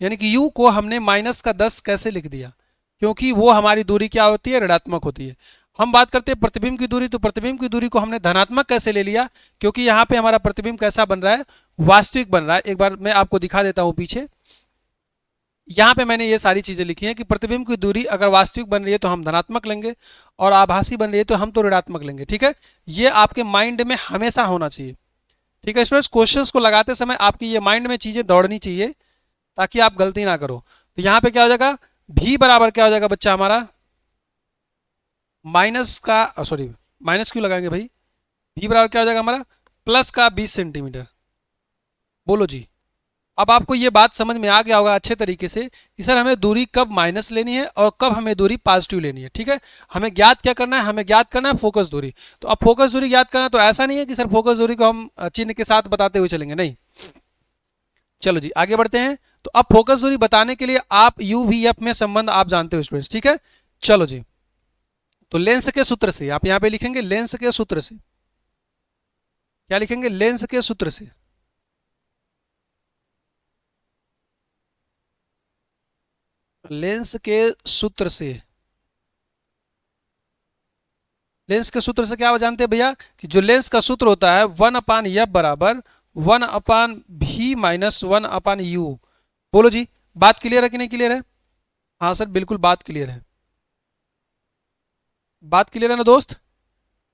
यानी कि u को हमने माइनस का 10 कैसे लिख दिया, क्योंकि वो हमारी दूरी क्या होती है, ऋणात्मक होती है। हम बात करते हैं प्रतिबिंब की दूरी, तो प्रतिबिंब की दूरी को हमने धनात्मक कैसे ले लिया, क्योंकि यहाँ पे हमारा प्रतिबिंब कैसा बन रहा है, वास्तविक बन रहा है। एक बार मैं आपको दिखा देता हूँ पीछे, यहाँ पे मैंने ये सारी चीजें लिखी हैं कि प्रतिबिंब की दूरी अगर वास्तविक बन रही है तो हम धनात्मक लेंगे, और आभासी बन रही है तो हम तो ऋणात्मक लेंगे। ठीक है, ये आपके माइंड में हमेशा होना चाहिए। ठीक है स्टूडेंट्स, क्वेश्चंस को लगाते समय आपकी ये माइंड में चीजें दौड़नी चाहिए ताकि आप गलती ना करो। तो यहाँ पे क्या हो जाएगा, भी बराबर क्या हो जाएगा बच्चा हमारा, माइनस का, सॉरी माइनस क्यों लगाएंगे भाई, भी बराबर क्या हो जाएगा हमारा, प्लस का 20 सेंटीमीटर। बोलो जी, अब आपको ये बात समझ में आ गया होगा अच्छे तरीके से कि सर हमें दूरी कब माइनस लेनी है और कब हमें दूरी पॉजिटिव लेनी है। ठीक है, हमें ज्ञात क्या करना है, हमें ज्ञात करना है फोकस दूरी। तो अब फोकस दूरी ज्ञात करना, तो ऐसा नहीं है कि सर फोकस दूरी को हम चिन्ह के साथ बताते हुए चलेंगे, नहीं। चलो जी आगे बढ़ते हैं। तो अब फोकस दूरी बताने के लिए आप यू वी एफ में संबंध आप जानते हो स्टूडेंट्स। ठीक है, चलो जी, तो लेंस के सूत्र से आप यहां पे लिखेंगे, लेंस के सूत्र से क्या लिखेंगे, लेंस के सूत्र से। लेंस के सूत्र से, लेंस के सूत्र से क्या जानते हैं भैया, कि जो लेंस का सूत्र होता है 1/f बराबर 1/v माइनस 1/u। बोलो जी, बात क्लियर है कि नहीं क्लियर है? हाँ सर बिल्कुल बात क्लियर है, बात क्लियर है ना दोस्त?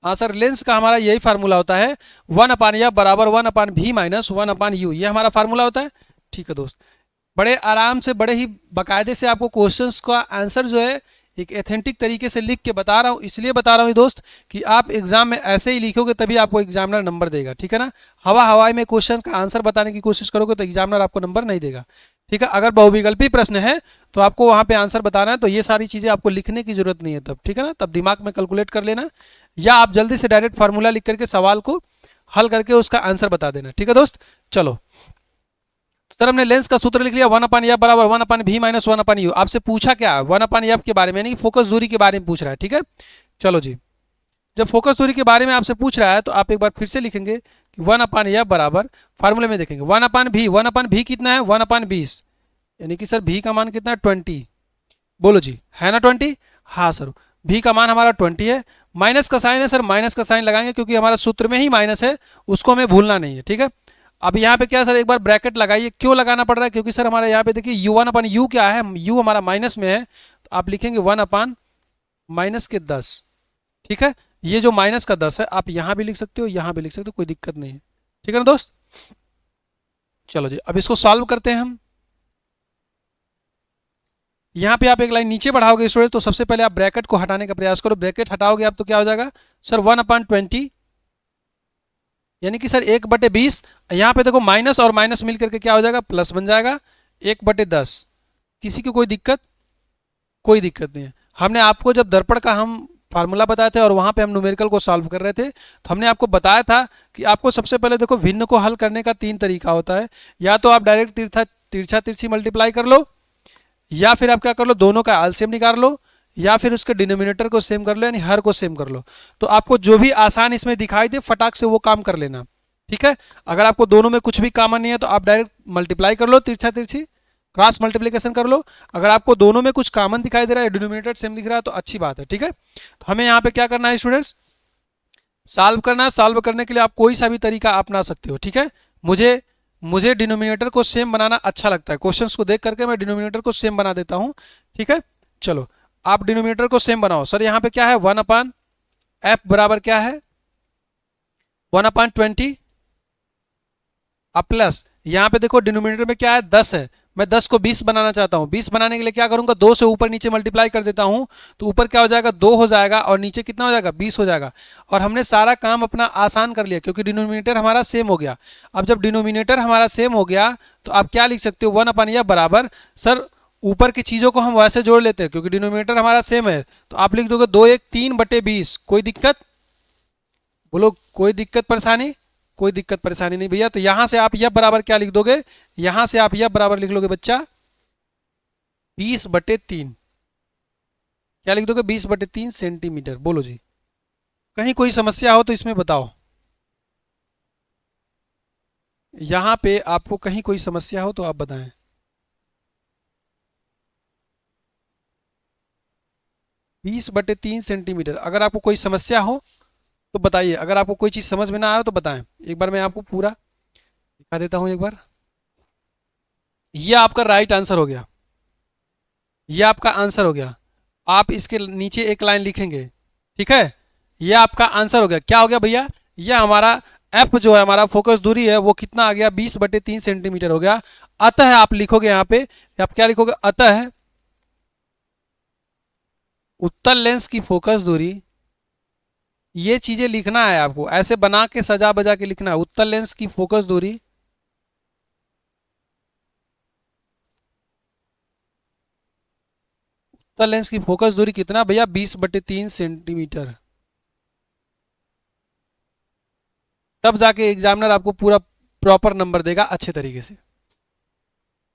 हाँ सर, लेंस का हमारा यही फार्मूला होता है, 1/f बराबर 1/v माइनस 1/u, ये हमारा फार्मूला होता है। ठीक है दोस्त, बड़े आराम से, बड़े ही बाकायदे से आपको क्वेश्चंस का आंसर जो है एक एथेंटिक तरीके से लिख के बता रहा हूँ। इसलिए बता रहा हूँ दोस्त कि आप एग्जाम में ऐसे ही लिखोगे तभी आपको एग्जामिनर नंबर देगा। ठीक है ना, हवाई में क्वेश्चन का आंसर बताने की कोशिश करोगे तो एग्जामिनर आपको नंबर नहीं देगा। ठीक है, अगर बहुविकल्पी प्रश्न है तो आपको वहाँ पे आंसर बताना है, तो ये सारी चीज़ें आपको लिखने की जरूरत नहीं है तब। ठीक है ना, तब दिमाग में कैलकुलेट कर लेना, या आप जल्दी से डायरेक्ट फार्मूला लिख करके सवाल को हल करके उसका आंसर बता देना। ठीक है दोस्त, चलो सर हमने लेंस का सूत्र लिख लिया, 1/f बराबर 1/v माइनस 1/u। आपसे पूछा क्या, 1/f के बारे में, यानी फोकस दूरी के बारे में पूछ रहा है। ठीक है, चलो जी, जब फोकस दूरी के बारे में आपसे पूछ रहा है तो आप एक बार फिर से लिखेंगे कि 1/f बराबर, फार्मूले में देखेंगे 1/v, 1/v कितना है 1/20, यानी कि सर v का मान कितना है 20। बोलो जी, है ना 20? हाँ सर, v का मान हमारा 20 है। माइनस का साइन है सर, माइनस का साइन लगाएंगे क्योंकि हमारा सूत्र में ही माइनस है, उसको हमें भूलना नहीं है। ठीक है, अब यहाँ पे क्या सर, एक बार ब्रैकेट लगाइए। क्यों लगाना पड़ रहा है, क्योंकि सर हमारे यहाँ पे देखिए u1/u क्या है, u हमारा माइनस में है, तो आप लिखेंगे 1/-10। ठीक है, ये जो माइनस का 10 है आप यहाँ भी लिख सकते हो, यहाँ भी लिख सकते हो, कोई दिक्कत नहीं है। ठीक है ना दोस्त, चलो जी अब इसको सॉल्व करते हैं हम। यहाँ पे आप एक लाइन नीचे बढ़ाओगे स्टूडेंट, तो सबसे पहले आप ब्रैकेट को हटाने का प्रयास करो। ब्रैकेट हटाओगे आप तो क्या हो जाएगा सर 1/20, यानी कि सर 1/20। यहाँ पे देखो माइनस और माइनस मिल करके क्या हो जाएगा, प्लस बन जाएगा 1/10। किसी को कोई दिक्कत? कोई दिक्कत नहीं है। हमने आपको जब दर्पण का हम फार्मूला बताए थे और वहाँ पे हम न्यूमेरिकल को सॉल्व कर रहे थे, तो हमने आपको बताया था कि आपको सबसे पहले देखो भिन्न को हल करने का 3 तरीका होता है। या तो आप डायरेक्ट तिरछा तिरछी मल्टीप्लाई कर लो, या फिर आप क्या कर लो, दोनों का एलसीएम निकाल लो, या फिर उसके डिनोमिनेटर को सेम कर लो, यानी हर को सेम कर लो। तो आपको जो भी आसान इसमें दिखाई दे फटाक से वो काम कर लेना। ठीक है, अगर आपको दोनों में कुछ भी कॉमन नहीं है तो आप डायरेक्ट मल्टीप्लाई कर लो, तिरछा तिरछी क्रॉस मल्टीप्लिकेशन कर लो। अगर आपको दोनों में कुछ कॉमन दिखाई दे रहा है, डिनोमिनेटर सेम दिख रहा है, तो अच्छी बात है। ठीक है, तो हमें यहाँ पे क्या करना है स्टूडेंट्स, सॉल्व करना है। सॉल्व करने के लिए आप कोई सा भी तरीका अपना सकते हो। ठीक है, मुझे डिनोमिनेटर को सेम बनाना अच्छा लगता है, क्वेश्चंस को देख करके मैं डिनोमिनेटर को सेम बना देता हूँ। ठीक है, चलो आप डिनोमिनेटर को सेम बनाओ। सर यहाँ पे क्या है 1/f बराबर क्या है 1/20, अब प्लस यहाँ पे देखो डिनोमिनेटर में क्या है 10 है, मैं 10 को 20 बनाना चाहता हूँ। 20 बनाने के लिए क्या करूंगा, 2 से ऊपर नीचे मल्टीप्लाई कर देता हूँ, तो ऊपर क्या हो जाएगा 2 हो जाएगा और नीचे कितना हो जाएगा 20 हो जाएगा। और हमने सारा काम अपना आसान कर लिया क्योंकि डिनोमिनेटर हमारा सेम हो गया। अब जब डिनोमिनेटर हमारा सेम हो गया तो आप क्या लिख सकते हो 1/f बराबर सर ऊपर की चीज़ों को हम वैसे जोड़ लेते हैं क्योंकि डिनोमिनेटर हमारा सेम है, तो आप लिख दोगे 2 1 3/20। कोई दिक्कत? बोलो कोई दिक्कत परेशानी? कोई दिक्कत परेशानी नहीं भैया। तो यहां से आप यह बराबर क्या लिख दोगे, यहां से आप यह बराबर लिख लोगे बच्चा 20/3। क्या लिख दोगे? 20/3 सेंटीमीटर। बोलो जी, कहीं कोई समस्या हो तो इसमें बताओ। यहां पे आपको कहीं कोई समस्या हो तो आप बताएं। 20/3 सेंटीमीटर। अगर आपको कोई समस्या हो तो बताइए, अगर आपको कोई चीज़ समझ में ना आए तो बताएं। एक बार मैं आपको पूरा दिखा देता हूं एक बार। ये आपका राइट आंसर हो गया, ये आपका आंसर हो गया। आप इसके नीचे एक लाइन लिखेंगे, ठीक है। ये आपका आंसर हो गया। क्या हो गया भैया? ये हमारा एफ जो है, हमारा फोकस दूरी है, वो कितना आ गया? 20/3 सेंटीमीटर हो गया। अतः आप लिखोगे यहाँ पे, आप क्या लिखोगे? अतः उत्तल लेंस की फोकस दूरी, ये चीजें लिखना है आपको, ऐसे बना के सजा बजा के लिखना है। उत्तल लेंस की फोकस दूरी, उत्तल लेंस की फोकस दूरी कितना भैया? 20/3 सेंटीमीटर। तब जाके एग्जामिनर आपको पूरा प्रॉपर नंबर देगा अच्छे तरीके से।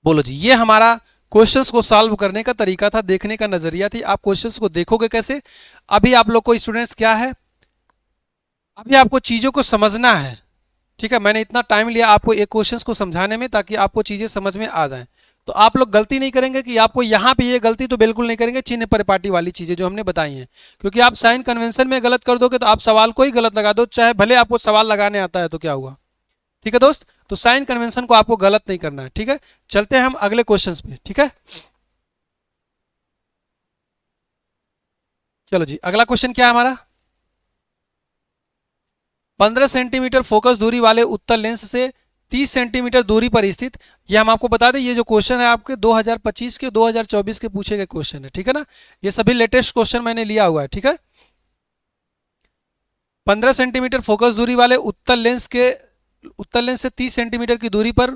बोलो जी, ये हमारा क्वेश्चंस को सॉल्व करने का तरीका था, देखने का नजरिया थी। आप क्वेश्चंस को देखोगे कैसे? अभी आप लोग को स्टूडेंट्स क्या है, अभी आपको चीजों को समझना है, ठीक है। मैंने इतना टाइम लिया आपको एक क्वेश्चंस को समझाने में ताकि आपको चीजें समझ में आ जाएं। तो आप लोग गलती नहीं करेंगे कि आपको यहाँ पे ये गलती तो बिल्कुल नहीं करेंगे, चिन्ह परिपाटी वाली चीजें जो हमने बताई हैं। क्योंकि आप साइन कन्वेंशन में गलत कर दोगे तो आप सवाल को ही गलत लगा दो, चाहे भले आपको सवाल लगाने आता है तो क्या हुआ, ठीक है दोस्त। तो साइन कन्वेंशन को आपको गलत नहीं करना है, ठीक है। चलते हैं हम अगले क्वेश्चन पे, ठीक है। चलो जी, अगला क्वेश्चन क्या है हमारा? 15 सेंटीमीटर फोकस दूरी वाले उत्तल लेंस से 30 सेंटीमीटर दूरी पर स्थित, ये हम आपको बता दें, ये जो क्वेश्चन है आपके 2025 के 2024 के पूछे गए क्वेश्चन है, ठीक है ना। ये सभी लेटेस्ट क्वेश्चन मैंने लिया हुआ है, ठीक है। 15 सेंटीमीटर फोकस दूरी वाले उत्तल लेंस से 30 सेंटीमीटर की दूरी पर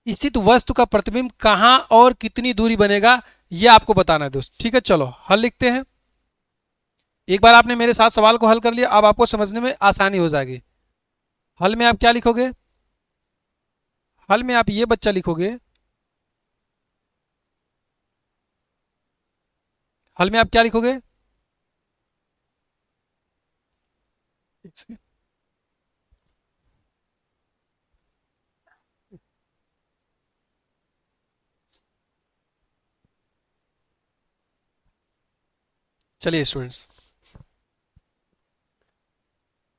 स्थित वस्तु का प्रतिबिंब कहां और कितनी दूरी बनेगा, ये आपको बताना है दोस्त, ठीक है। चलो हल लिखते हैं। एक बार आपने मेरे साथ सवाल को हल कर लिया, अब आपको समझने में आसानी हो जाएगी। हल में आप क्या लिखोगे? हल में आप ये बच्चा लिखोगे, हल में आप क्या लिखोगे? एक सेकंड। चलिए स्टूडेंट्स,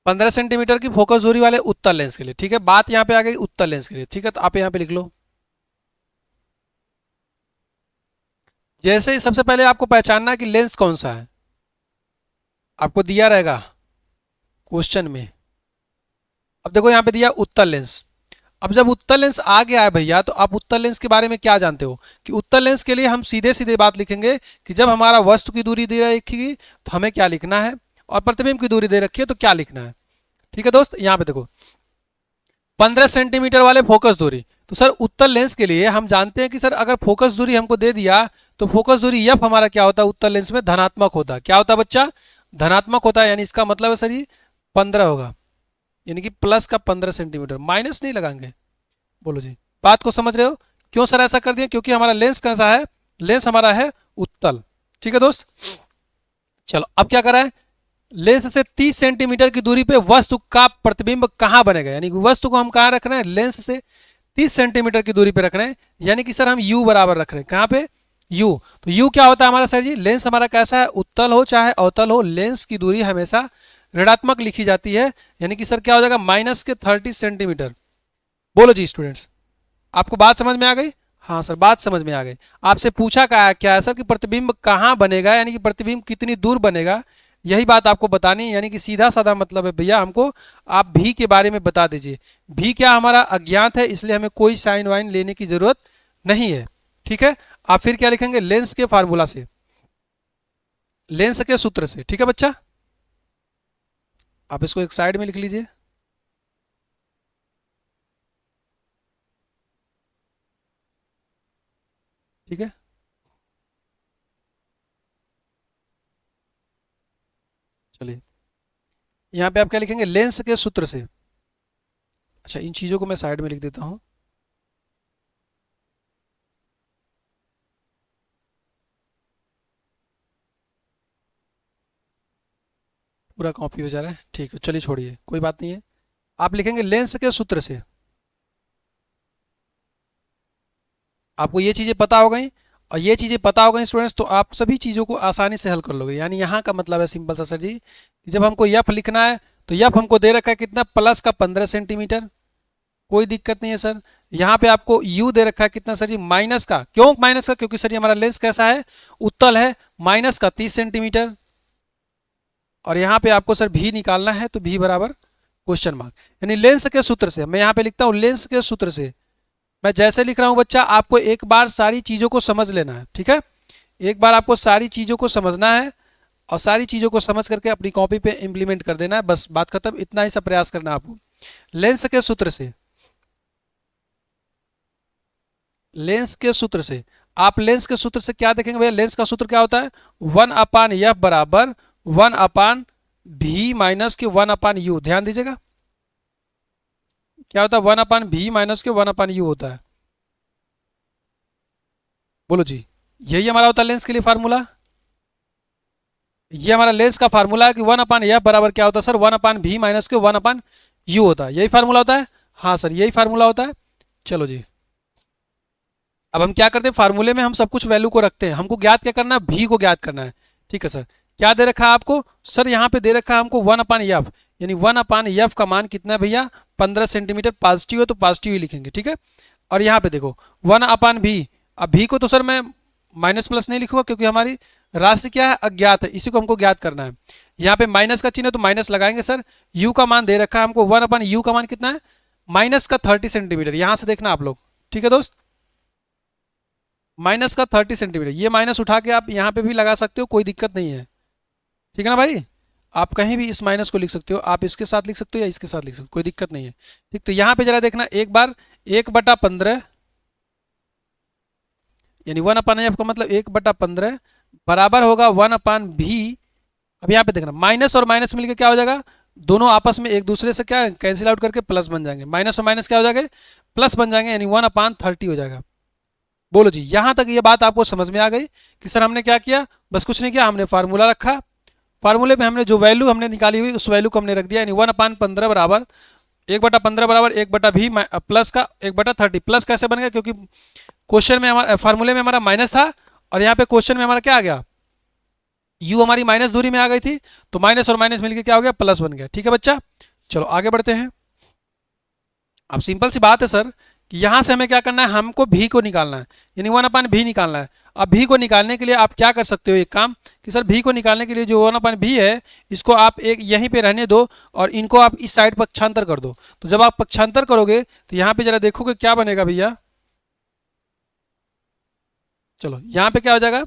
15 सेंटीमीटर की फोकस दूरी वाले उत्तल लेंस के लिए, ठीक है। बात यहाँ पे आ गई उत्तल लेंस के लिए, ठीक है। तो आप यहाँ पे लिख लो। जैसे ही सबसे पहले आपको पहचानना है कि लेंस कौन सा है, आपको दिया रहेगा क्वेश्चन में। अब देखो यहाँ पे दिया उत्तल लेंस। अब जब उत्तल लेंस आ गया है भैया, तो आप उत्तल लेंस के बारे में क्या जानते हो कि उत्तल लेंस के लिए हम सीधे सीधे बात लिखेंगे कि जब हमारा वस्तु की दूरी दे रखी तो हमें क्या लिखना है, और प्रतिबिंब की दूरी दे रखी है तो क्या लिखना है, ठीक है दोस्त। यहाँ पे देखो 15 सेंटीमीटर वाले फोकस दूरी, तो सर उत्तल लेंस के लिए हम जानते हैं कि सर अगर फोकस दूरी हमको दे दिया तो फोकस दूरी एफ हमारा क्या होता है उत्तल लेंस में? धनात्मक होता है। क्या होता है बच्चा? धनात्मक होता है। यानी इसका मतलब है सर ये 15 होगा, यानी कि प्लस का 15 सेंटीमीटर, माइनस नहीं लगाएंगे। बोलो जी, बात को समझ रहे हो? क्यों सर ऐसा कर दिया? क्योंकि हमारा लेंस कैसा है? लेंस हमारा है उत्तल, ठीक है दोस्त। चलो अब क्या करा है, लेंस से 30 सेंटीमीटर की दूरी पे वस्तु का प्रतिबिंब कहां बनेगा, यानी कि वस्तु को हम कहां रख रहे हैं? लेंस से 30 सेंटीमीटर की दूरी पे रख रहे हैं, यानी कि सर हम u बराबर रख रहे हैं। कहां पे? u। तो u क्या होता है हमारा सर जी? लेंस हमारा कैसा है? उत्तल हो चाहे अवतल हो, लेंस की दूरी हमेशा ऋणात्मक लिखी जाती है, यानी कि सर क्या हो जाएगा? माइनस के 30 सेंटीमीटर। बोलो जी स्टूडेंट्स, आपको बात समझ में आ गई? हाँ सर, बात समझ में आ गई। आपसे पूछा क्या है सर कि प्रतिबिंब कहाँ बनेगा, यानी कि प्रतिबिंब कितनी दूर बनेगा, यही बात आपको बतानी है। यानी कि सीधा साधा मतलब है भैया, हमको आप भी के बारे में बता दीजिए। भी क्या हमारा अज्ञात है, इसलिए हमें कोई साइन वाइन लेने की जरूरत नहीं है, ठीक है। आप फिर क्या लिखेंगे? लेंस के फार्मूला से, लेंस के सूत्र से, ठीक है बच्चा। आप इसको एक साइड में लिख लीजिए, ठीक है। चलिए यहाँ पे आप क्या लिखेंगे, लेंस के सूत्र से। अच्छा, इन चीज़ों को मैं साइड में लिख देता हूँ। पूरा कॉपी हो जा रहा है, ठीक है, चलिए छोड़िए, कोई बात नहीं है। आप लिखेंगे लेंस के सूत्र से। आपको ये चीज़ें पता हो गई, और ये चीज़ें पता हो गई स्टूडेंट्स, तो आप सभी चीज़ों को आसानी से हल कर लोगे। यानी यहाँ का मतलब है सिंपल सा सर जी, कि जब हमको यफ लिखना है तो यफ हमको दे रखा है कितना, प्लस का 15 सेंटीमीटर, कोई दिक्कत नहीं है सर। यहाँ पे आपको यू दे रखा है कितना सर जी, माइनस का। क्यों माइनस का? क्योंकि सर जी हमारा लेंस कैसा है, उत्तल है, माइनस का 30 सेंटीमीटर। और यहाँ पे आपको सर भी निकालना है, तो भी बराबर क्वेश्चन मार्क। यानी लेंस के सूत्र से, मैं यहाँ पे लिखता हूँ लेंस के सूत्र से। मैं जैसे लिख रहा हूँ बच्चा, आपको एक बार सारी चीज़ों को समझ लेना है, ठीक है। एक बार आपको सारी चीज़ों को समझना है, और सारी चीज़ों को समझ करके अपनी कॉपी पे इम्प्लीमेंट कर देना है, बस बात खत्म। इतना ही सा प्रयास करना है आपको। लेंस के सूत्र से, लेंस के सूत्र से आप लेंस के सूत्र से क्या देखेंगे भैया, लेंस का सूत्र क्या होता है, 1/f बराबर 1/v माइनस के 1/u। ध्यान दीजिएगा, क्या होता है, 1/v माइनस के 1/u होता है। बोलो जी, यही हमारा होता है लेंस के लिए फार्मूला। ये हमारा लेंस का फार्मूला है कि 1/f बराबर क्या होता है सर, 1/v माइनस के 1/u होता है। यही फार्मूला होता है, हाँ सर यही फार्मूला होता है। चलो जी, अब हम क्या करते हैं, फार्मूले में हम सब कुछ वैल्यू को रखते हैं। हमको ज्ञात क्या करना है, भी को ज्ञात करना है, ठीक है सर। क्या दे रखा है आपको सर, यहाँ पे दे रखा है हमको 1/f, यानी 1/f का मान कितना है भैया, 15 सेंटीमीटर। पॉजिटिव है तो पॉजिटिव ही लिखेंगे, ठीक है। और यहाँ पे देखो 1/v, अब भी को तो सर मैं माइनस प्लस नहीं लिखूंगा, क्योंकि हमारी राशि क्या है, अज्ञात है, इसी को हमको ज्ञात करना है। यहाँ पे माइनस का चिन्ह है तो माइनस लगाएंगे सर। यू का मान दे रखा है हमको, 1/u का मान कितना है, माइनस का 30 सेंटीमीटर। यहाँ से देखना आप लोग, ठीक है दोस्त, माइनस का 30 सेंटीमीटर। ये माइनस उठा के आप यहाँ पे भी लगा सकते हो, कोई दिक्कत नहीं है, ठीक है ना भाई। आप कहीं भी इस माइनस को लिख सकते हो, आप इसके साथ लिख सकते हो या इसके साथ लिख सकते हो, कोई दिक्कत नहीं है, ठीक। तो यहाँ पे जरा देखना एक बार, 1/15 यानी 1/f का मतलब 1/15 बराबर होगा 1/v। अब यहाँ पे देखना, माइनस और माइनस मिलकर क्या हो जाएगा, दोनों आपस में एक दूसरे से क्या कैंसिल आउट करके प्लस बन जाएंगे। माइनस और माइनस क्या हो जाएगा, प्लस बन जाएंगे, यानी 1/30 हो जाएगा। बोलो जी, यहां तक ये बात आपको समझ में आ गई कि सर हमने क्या किया, बस कुछ नहीं किया, हमने फार्मूला रखा। फार्मूले में हमने जो वैल्यू हमने निकाली हुई उस वैल्यू को हमने रख दिया, यानी 1/15 बराबर 1/15 बराबर 1/v प्लस का 1/30। प्लस कैसे बन गया, क्योंकि क्वेश्चन में हमारा, फार्मूले में हमारा माइनस था, और यहाँ पे क्वेश्चन में हमारा क्या आ गया, यू हमारी माइनस दूरी में आ गई थी, तो माइनस और माइनस मिलकर क्या हो गया, प्लस बन गया, ठीक है बच्चा। चलो आगे बढ़ते हैं। अब सिंपल सी बात है सर, कि यहाँ से हमें क्या करना है, हमको भी को निकालना है, यानी 1/v निकालना है। अब भी को निकालने के लिए आप क्या कर सकते हो, एक काम कि सर भी को निकालने के लिए जो 1/v है, इसको आप एक यहीं पे रहने दो, और इनको आप इस साइड पक्षांतर कर दो। तो जब आप पक्षांतर करोगे तो यहाँ पे जरा देखोगे क्या बनेगा भैया। चलो यहाँ पे क्या हो जाएगा,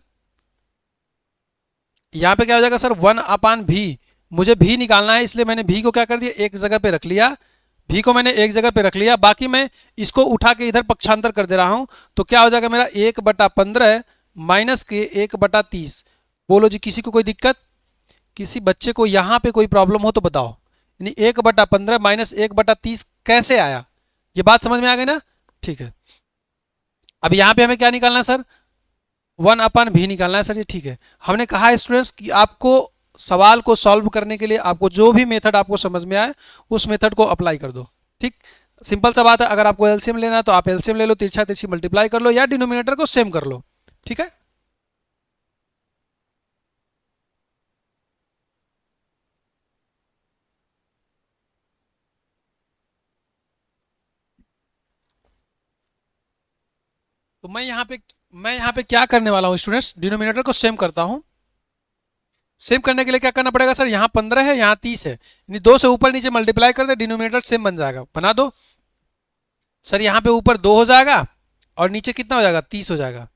यहाँ पे क्या हो जाएगा सर, 1/v। मुझे भी निकालना है, इसलिए मैंने भी को क्या कर दिया, एक जगह पे रख लिया। भी को मैंने एक जगह पे रख लिया, बाकी मैं इसको उठा के इधर पक्षांतर कर दे रहा हूं। तो क्या हो जाएगा मेरा, 1/15 माइनस के 1/30। बोलो जी, किसी को कोई दिक्कत, किसी बच्चे को यहाँ पे कोई प्रॉब्लम हो तो बताओ। यानी 1/15 माइनस 1/30 कैसे आया, ये बात समझ में आ गई ना, ठीक है। अब यहाँ पे हमें क्या निकालना है सर, 1/v निकालना है सर जी, ठीक है। हमने कहा स्टूडेंट्स कि आपको सवाल को सॉल्व करने के लिए आपको जो भी मेथड आपको समझ में आए उस मेथड को अप्लाई कर दो, ठीक। सिंपल सा बात है, अगर आपको एलसीएम लेना है तो आप एलसीएम ले लो, तिरछा तिरछी मल्टीप्लाई कर लो, या डिनोमिनेटर को सेम कर लो, ठीक है। तो मैं यहाँ पे क्या करने वाला हूँ स्टूडेंट्स, डिनोमिनेटर को सेम करता हूँ। सेम करने के लिए क्या करना पड़ेगा सर, यहाँ 15 है, यहाँ 30 है, यानी 2 से ऊपर नीचे मल्टीप्लाई कर दे, डिनोमिनेटर सेम बन जाएगा। बना दो सर, यहाँ पे ऊपर 2 हो जाएगा, और नीचे कितना हो जाएगा, 30 हो जाएगा।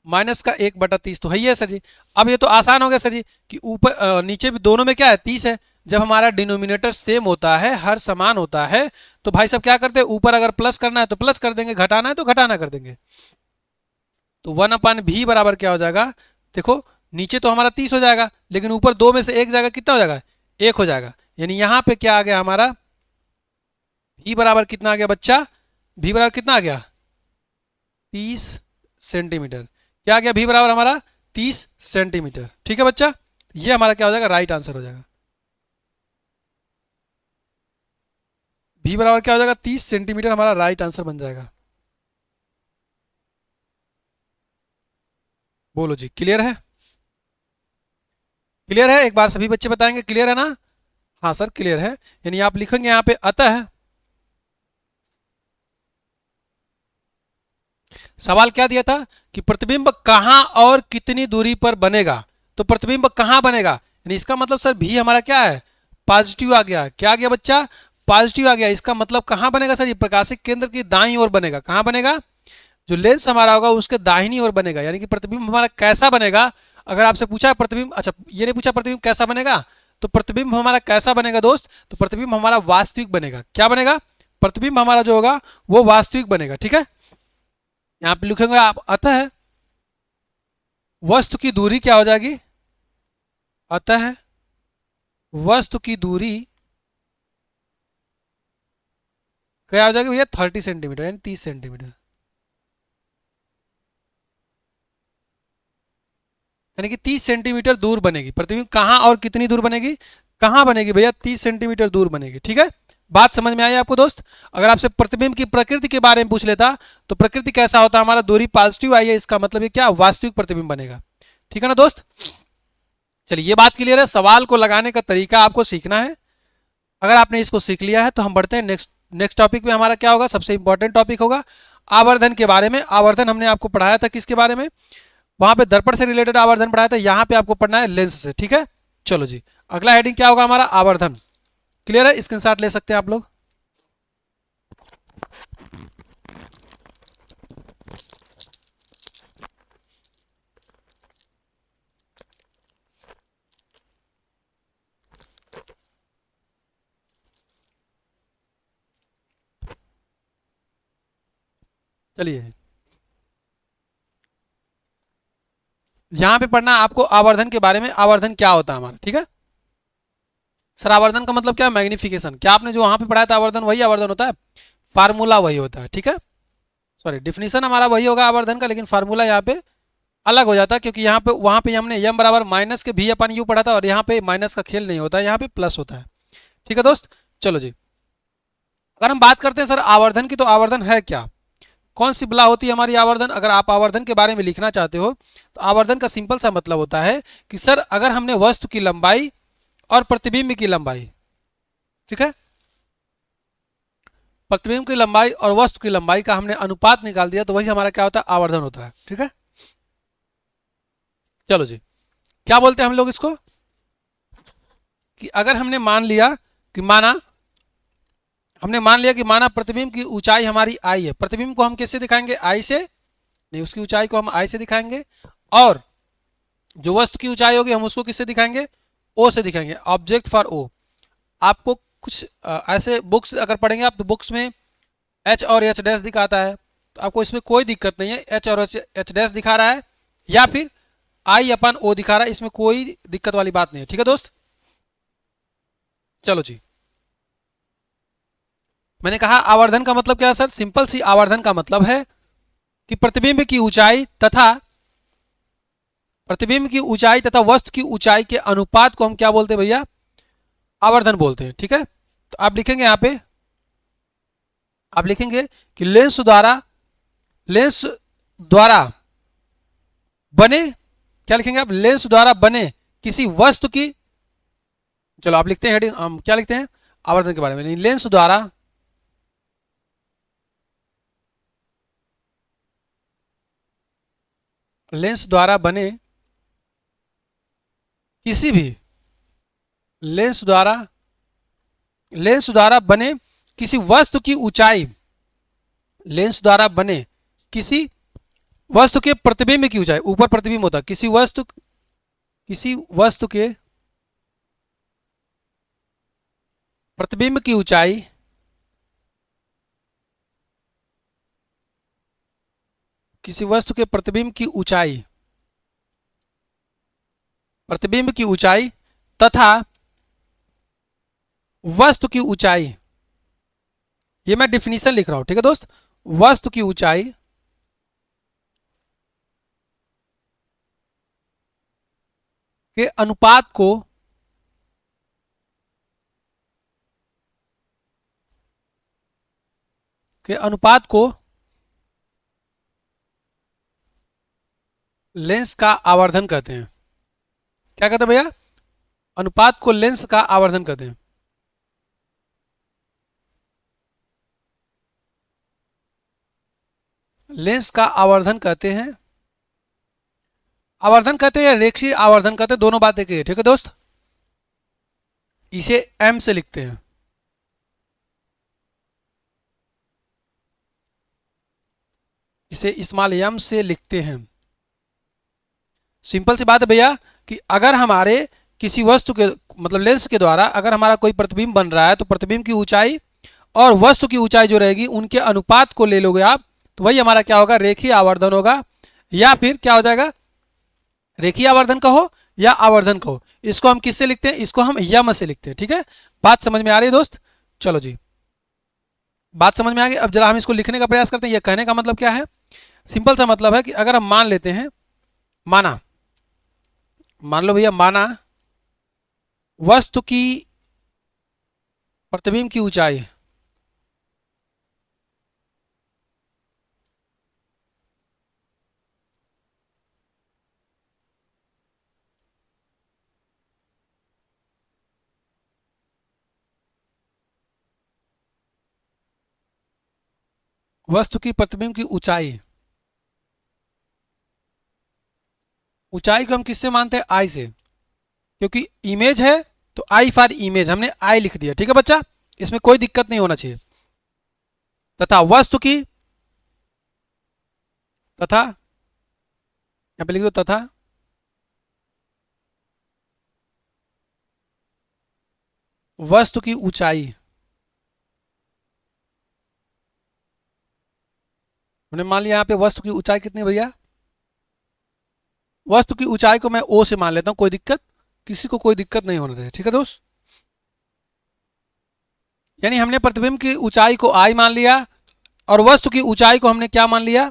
माइनस का 1/30 तो है ही है सर जी। अब ये तो आसान हो गया सर जी, कि ऊपर नीचे भी दोनों में क्या है, 30 है। जब हमारा डिनोमिनेटर सेम होता है, हर समान होता है, तो भाई साहब क्या करते हैं, ऊपर अगर प्लस करना है तो प्लस कर देंगे, घटाना है तो घटाना कर देंगे। तो 1/v बराबर क्या हो जाएगा, देखो नीचे तो हमारा 30 हो जाएगा, लेकिन ऊपर दो में से एक जाएगा, कितना हो जाएगा, एक हो जाएगा। यानी यहाँ पे क्या आ गया हमारा, भी बराबर कितना आ गया बच्चा, भी बराबर कितना आ गया, 30 सेंटीमीटर। क्या आ गया, भी बराबर हमारा 30 सेंटीमीटर। ठीक है बच्चा, ये हमारा क्या हो जाएगा, राइट आंसर हो जाएगा। भी बराबर क्या हो जाएगा, 30 सेंटीमीटर, हमारा राइट आंसर बन जाएगा। बोलो जी, क्लियर है, क्लियर है, एक बार सभी बच्चे बताएंगे क्लियर है ना। हाँ सर क्लियर है। यानी आप लिखेंगे यहाँ पे अतः, सवाल क्या दिया था कि प्रतिबिंब कहाँ और कितनी दूरी पर बनेगा, तो प्रतिबिंब कहाँ बनेगा, यानी इसका मतलब सर भी हमारा क्या है, पॉजिटिव आ गया। क्या आ गया बच्चा, पॉजिटिव आ गया। इसका मतलब कहाँ बनेगा सर, ये प्रकाशिक केंद्र की दाईं ओर बनेगा। कहाँ बनेगा, जो लेंस हमारा होगा उसके दाहिनी ओर बनेगा। यानी कि प्रतिबिंब हमारा कैसा बनेगा, अगर आपसे पूछा प्रतिबिंब, अच्छा ये नहीं पूछा प्रतिबिंब कैसा बनेगा, तो प्रतिबिंब हमारा कैसा बनेगा दोस्त, तो प्रतिबिंब हमारा वास्तविक बनेगा। क्या बनेगा, प्रतिबिंब हमारा जो होगा वो वास्तविक बनेगा। ठीक है, यहाँ पे लिखेंगे आप अतः वस्तु की दूरी क्या हो जाएगी, अतः वस्तु की दूरी क्या हो जाएगी भैया, 30 सेंटीमीटर, यानी 30 सेंटीमीटर। यानी कि 30 सेंटीमीटर दूर बनेगी प्रतिबिंब। कहाँ और कितनी दूर बनेगी, कहाँ बनेगी भैया, 30 सेंटीमीटर दूर बनेगी। ठीक है, बात समझ में आई आपको दोस्त। अगर आपसे प्रतिबिंब की प्रकृति के बारे में पूछ लेता, तो प्रकृति कैसा होता है हमारा, दूरी पॉजिटिव आई है, इसका मतलब ये क्या, वास्तविक प्रतिबिंब बनेगा। ठीक है ना दोस्त, चलिए ये बात क्लियर है। सवाल को लगाने का तरीका आपको सीखना है। अगर आपने इसको सीख लिया है तो हम बढ़ते हैं नेक्स्ट नेक्स्ट टॉपिक में। हमारा क्या होगा, सबसे इंपॉर्टेंट टॉपिक होगा आवर्धन के बारे में। आवर्धन हमने आपको पढ़ाया था किसके बारे में, वहां पे दर्पण से रिलेटेड आवर्धन पढ़ाया था, यहाँ पे आपको पढ़ना है लेंस से। ठीक है, चलो जी, अगला हेडिंग क्या होगा हमारा, आवर्धन। क्लियर है, स्क्रीनशॉट ले सकते हैं आप लोग। चलिए, यहाँ पे पढ़ना आपको आवर्धन के बारे में, आवर्धन क्या होता है हमारा। ठीक है सर, आवर्धन का मतलब क्या है, मैग्निफिकेशन। क्या आपने जो वहां पे पढ़ाया था आवर्धन, वही आवर्धन होता है, फार्मूला वही होता है। ठीक है, सॉरी डिफिनीशन हमारा वही होगा आवर्धन का, लेकिन फार्मूला यहाँ पे अलग हो जाता है, क्योंकि यहाँ पे वहां पे हमने यम बराबर माइनस के भी अपन यू पढ़ा था, और यहाँ पे माइनस का खेल नहीं होता है, यहाँ पे प्लस होता है। ठीक है दोस्त, चलो जी, अगर हम बात करते हैं सर आवर्धन की, तो आवर्धन है क्या, कौन सी बला होती है हमारी आवर्धन। अगर आप आवर्धन के बारे में लिखना चाहते हो, तो आवर्धन का सिंपल सा मतलब होता है कि सर अगर हमने वस्तु की लंबाई और प्रतिबिंब की लंबाई, ठीक है, प्रतिबिंब की लंबाई और वस्तु की लंबाई का हमने अनुपात निकाल दिया, तो वही हमारा क्या होता है, आवर्धन होता है। ठीक है, चलो जी, क्या बोलते हैं हम लोग इसको, कि अगर हमने मान लिया कि माना प्रतिबिंब की ऊंचाई हमारी आई है। प्रतिबिंब को हम किससे दिखाएंगे, आई से, नहीं उसकी ऊंचाई को हम आई से दिखाएंगे, और जो वस्तु की ऊंचाई होगी हम उसको किससे दिखाएंगे, ओ से दिखाएंगे, ऑब्जेक्ट फॉर ओ। आपको कुछ ऐसे बुक्स अगर पढ़ेंगे आप, तो बुक्स में एच और एच डैश दिखाता है, तो आपको इसमें कोई दिक्कत नहीं है, एच और एच डैश दिखा रहा है, या फिर आई अपन ओ दिखा रहा है, इसमें कोई दिक्कत वाली बात नहीं है। ठीक है दोस्त, चलो जी, मैंने कहा आवर्धन का मतलब क्या है सर, सिंपल सी आवर्धन का मतलब है कि प्रतिबिंब की ऊंचाई तथा वस्तु की ऊंचाई के अनुपात को हम क्या बोलते हैं भैया, आवर्धन बोलते हैं। ठीक है, तो आप लिखेंगे यहाँ पे, आप लिखेंगे कि लेंस द्वारा बने, क्या लिखेंगे आप, लेंस द्वारा बने किसी वस्तु की, चलो आप लिखते हैं हेडिंग, हम क्या लिखते हैं, आवर्धन के बारे में, लेंस द्वारा बने किसी भी, लेंस द्वारा लेंस द्वारा बने किसी वस्तु की ऊंचाई, लेंस द्वारा बने किसी वस्तु के प्रतिबिंब की ऊंचाई, ऊपर प्रतिबिंब होता है, किसी वस्तु के प्रतिबिंब की ऊंचाई, किसी वस्तु के प्रतिबिंब की ऊंचाई प्रतिबिंब की ऊंचाई तथा वस्तु की ऊंचाई, ये मैं डिफिनीशन लिख रहा हूं, ठीक है दोस्त। वस्तु की ऊंचाई के अनुपात को लेंस का आवर्धन कहते हैं। क्या कहते हैं भैया? अनुपात को लेंस का आवर्धन कहते हैं। लेंस का आवर्धन कहते हैं, आवर्धन कहते हैं या रेखीय आवर्धन कहते हैं, दोनों बातें की है, ठीक है दोस्त। इसे एम से लिखते हैं। इसे स्मॉल एम से लिखते हैं। सिंपल सी बात है भैया कि अगर हमारे किसी वस्तु के मतलब लेंस के द्वारा अगर हमारा कोई प्रतिबिंब बन रहा है तो प्रतिबिंब की ऊंचाई और वस्तु की ऊंचाई जो रहेगी उनके अनुपात को ले लोगे आप, तो वही हमारा क्या होगा? रेखीय आवर्धन होगा। या फिर क्या हो जाएगा? रेखीय आवर्धन कहो या आवर्धन कहो। इसको हम किससे लिखते हैं? इसको हम यम से लिखते हैं, ठीक है। बात समझ में आ रही है दोस्त? चलो जी, बात समझ में आ गई। अब जरा हम इसको लिखने का प्रयास करते हैं। यह कहने का मतलब क्या है? सिंपल सा मतलब है कि अगर हम मान लेते हैं, माना, मान लो भैया, माना वस्तु की प्रतिबिंब की ऊंचाई वस्तु की प्रतिबिंब की ऊंचाई, ऊंचाई को हम किससे मानते हैं? आई से, क्योंकि इमेज है तो आई फॉर इमेज हमने आई लिख दिया, ठीक है बच्चा। इसमें कोई दिक्कत नहीं होना चाहिए। तथा वस्तु की, तथा यहां पे लिख दो, तथा वस्तु की ऊंचाई, हमने मान लिया यहाँ पे वस्तु की ऊंचाई कितनी है भैया? वस्तु की ऊंचाई को मैं ओ से मान लेता हूं, कोई दिक्कत, किसी को कोई दिक्कत नहीं होना चाहिए, ठीक है दोस्त। यानी हमने प्रतिबिंब की ऊंचाई को आई मान लिया और वस्तु की ऊंचाई को हमने क्या मान लिया?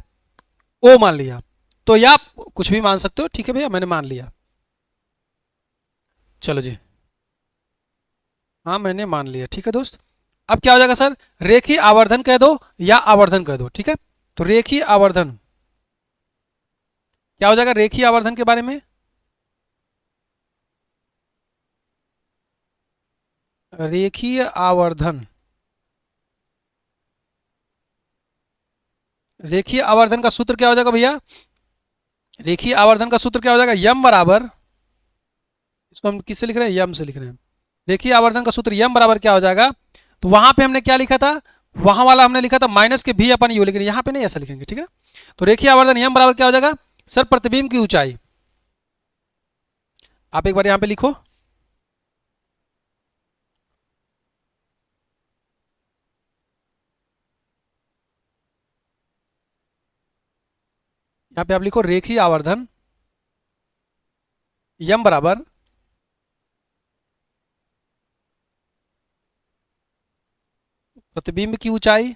ओ मान लिया। तो या कुछ भी मान सकते हो, ठीक है भैया, मैंने मान लिया। चलो जी, हाँ मैंने मान लिया, ठीक है दोस्त। अब क्या हो जाएगा सर? रेखीय आवर्धन कह दो या आवर्धन कह दो, ठीक है। तो रेखीय आवर्धन क्या हो जाएगा? रेखीय आवर्धन के बारे में, रेखीय आवर्धन, रेखीय आवर्धन का सूत्र क्या हो जाएगा भैया? रेखीय आवर्धन का सूत्र क्या हो जाएगा? यम बराबर, इसको हम किससे लिख रहे हैं? यम से लिख रहे हैं। रेखीय आवर्धन का सूत्र यम बराबर क्या हो जाएगा? तो वहां पे हमने क्या लिखा था? वहां वाला हमने लिखा था माइनस के भी अपन यू, लेकिन यहाँ पे नहीं ऐसा लिखेंगे, ठीक है। तो रेखीय आवर्धन यम बराबर क्या हो जाएगा? सर प्रतिबिंब की ऊंचाई, आप एक बार यहाँ पे लिखो, यहाँ पे आप लिखो रेखीय आवर्धन यम बराबर प्रतिबिंब की ऊंचाई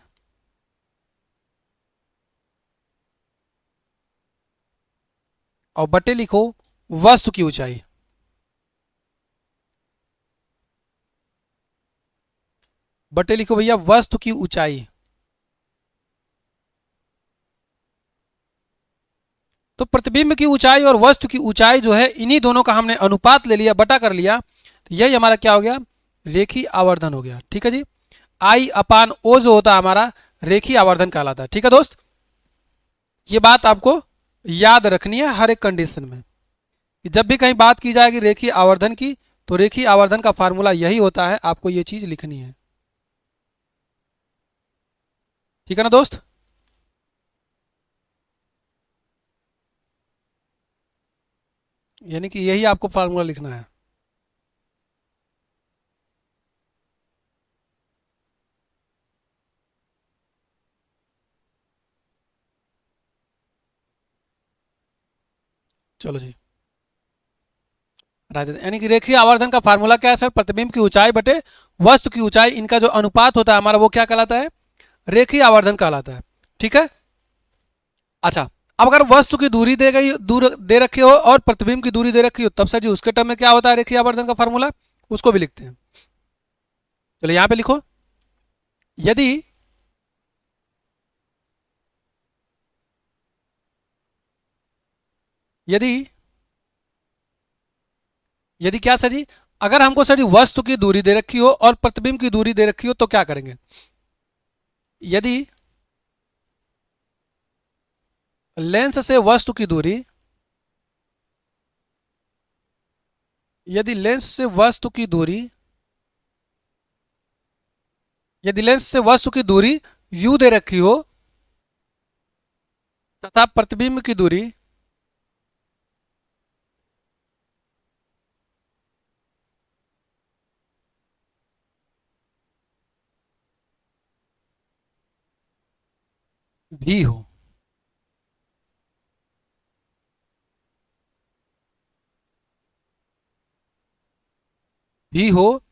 और बटे लिखो वस्तु की ऊंचाई। बटे लिखो भैया वस्तु की ऊंचाई। तो प्रतिबिंब की ऊंचाई और वस्तु की ऊंचाई जो है, इन्हीं दोनों का हमने अनुपात ले लिया, बटा कर लिया, तो यही हमारा क्या हो गया? रेखीय आवर्धन हो गया, ठीक है जी। आई अपान ओ जो होता है हमारा रेखीय आवर्धन कहलाता है, ठीक है दोस्त। ये बात आपको याद रखनी है हर एक कंडीशन में, कि जब भी कहीं बात की जाएगी रेखीय आवर्धन की, तो रेखीय आवर्धन का फार्मूला यही होता है, आपको ये चीज लिखनी है, ठीक है ना दोस्त। यानी कि यही आपको फार्मूला लिखना है। चलो जी, हटा देते हैं। यानी कि रेखीय आवर्धन का फार्मूला क्या है सर? प्रतिबिंब की ऊंचाई बटे वस्तु की ऊंचाई, इनका जो अनुपात होता है हमारा वो क्या कहलाता है? रेखीय आवर्धन कहलाता है। ठीक है। अच्छा, अब अगर वस्तु की दूरी दे गई, दूर दे रखी हो और प्रतिबिंब की दूरी दे रखी हो, तब सर जी उसके टर्म में क्या होता है रेखीय आवर्धन का फार्मूला? उसको भी लिखते हैं। चलो यहां पे लिखो, यदि यदि यदि क्या सर जी, अगर हमको सर जी वस्तु की दूरी दे रखी हो और प्रतिबिंब की दूरी दे रखी हो तो क्या करेंगे? यदि लेंस से वस्तु की दूरी, यदि लेंस से वस्तु की दूरी, यदि लेंस से वस्तु की दूरी u दे रखी हो तथा प्रतिबिंब की दूरी भी हो, भी हो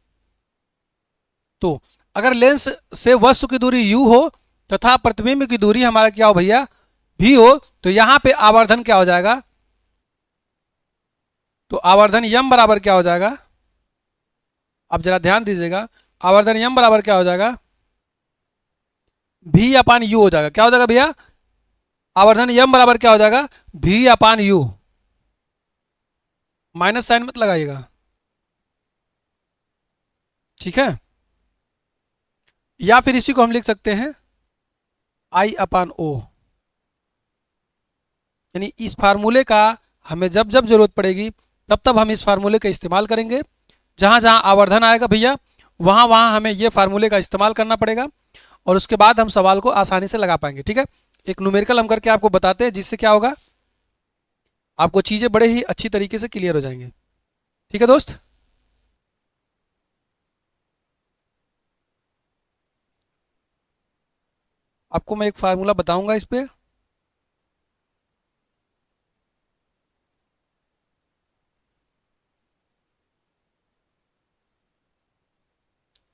तो अगर लेंस से वस्तु की दूरी u हो तथा प्रतिबिंब की दूरी हमारा क्या हो भैया? भी हो, तो यहां पे आवर्धन क्या हो जाएगा? तो आवर्धन यम बराबर क्या हो जाएगा? अब जरा ध्यान दीजिएगा, आवर्धन यम बराबर क्या हो जाएगा? भी अपान यू हो जाएगा। क्या हो जाएगा भैया? आवर्धन यम बराबर क्या हो जाएगा? भी अपान यू। माइनस साइन मत लगाइएगा, ठीक है। या फिर इसी को हम लिख सकते हैं आई अपान ओ। यानी इस फार्मूले का हमें जब जब जरूरत पड़ेगी तब तब हम इस फार्मूले का इस्तेमाल करेंगे। जहां जहां आवर्धन आएगा भैया वहां वहां हमें ये फार्मूले का इस्तेमाल करना पड़ेगा और उसके बाद हम सवाल को आसानी से लगा पाएंगे। ठीक है, एक न्यूमेरिकल हम करके आपको बताते हैं जिससे क्या होगा, आपको चीजें बड़े ही अच्छी तरीके से क्लियर हो जाएंगे। ठीक है दोस्त, आपको मैं एक फार्मूला बताऊंगा इस पे।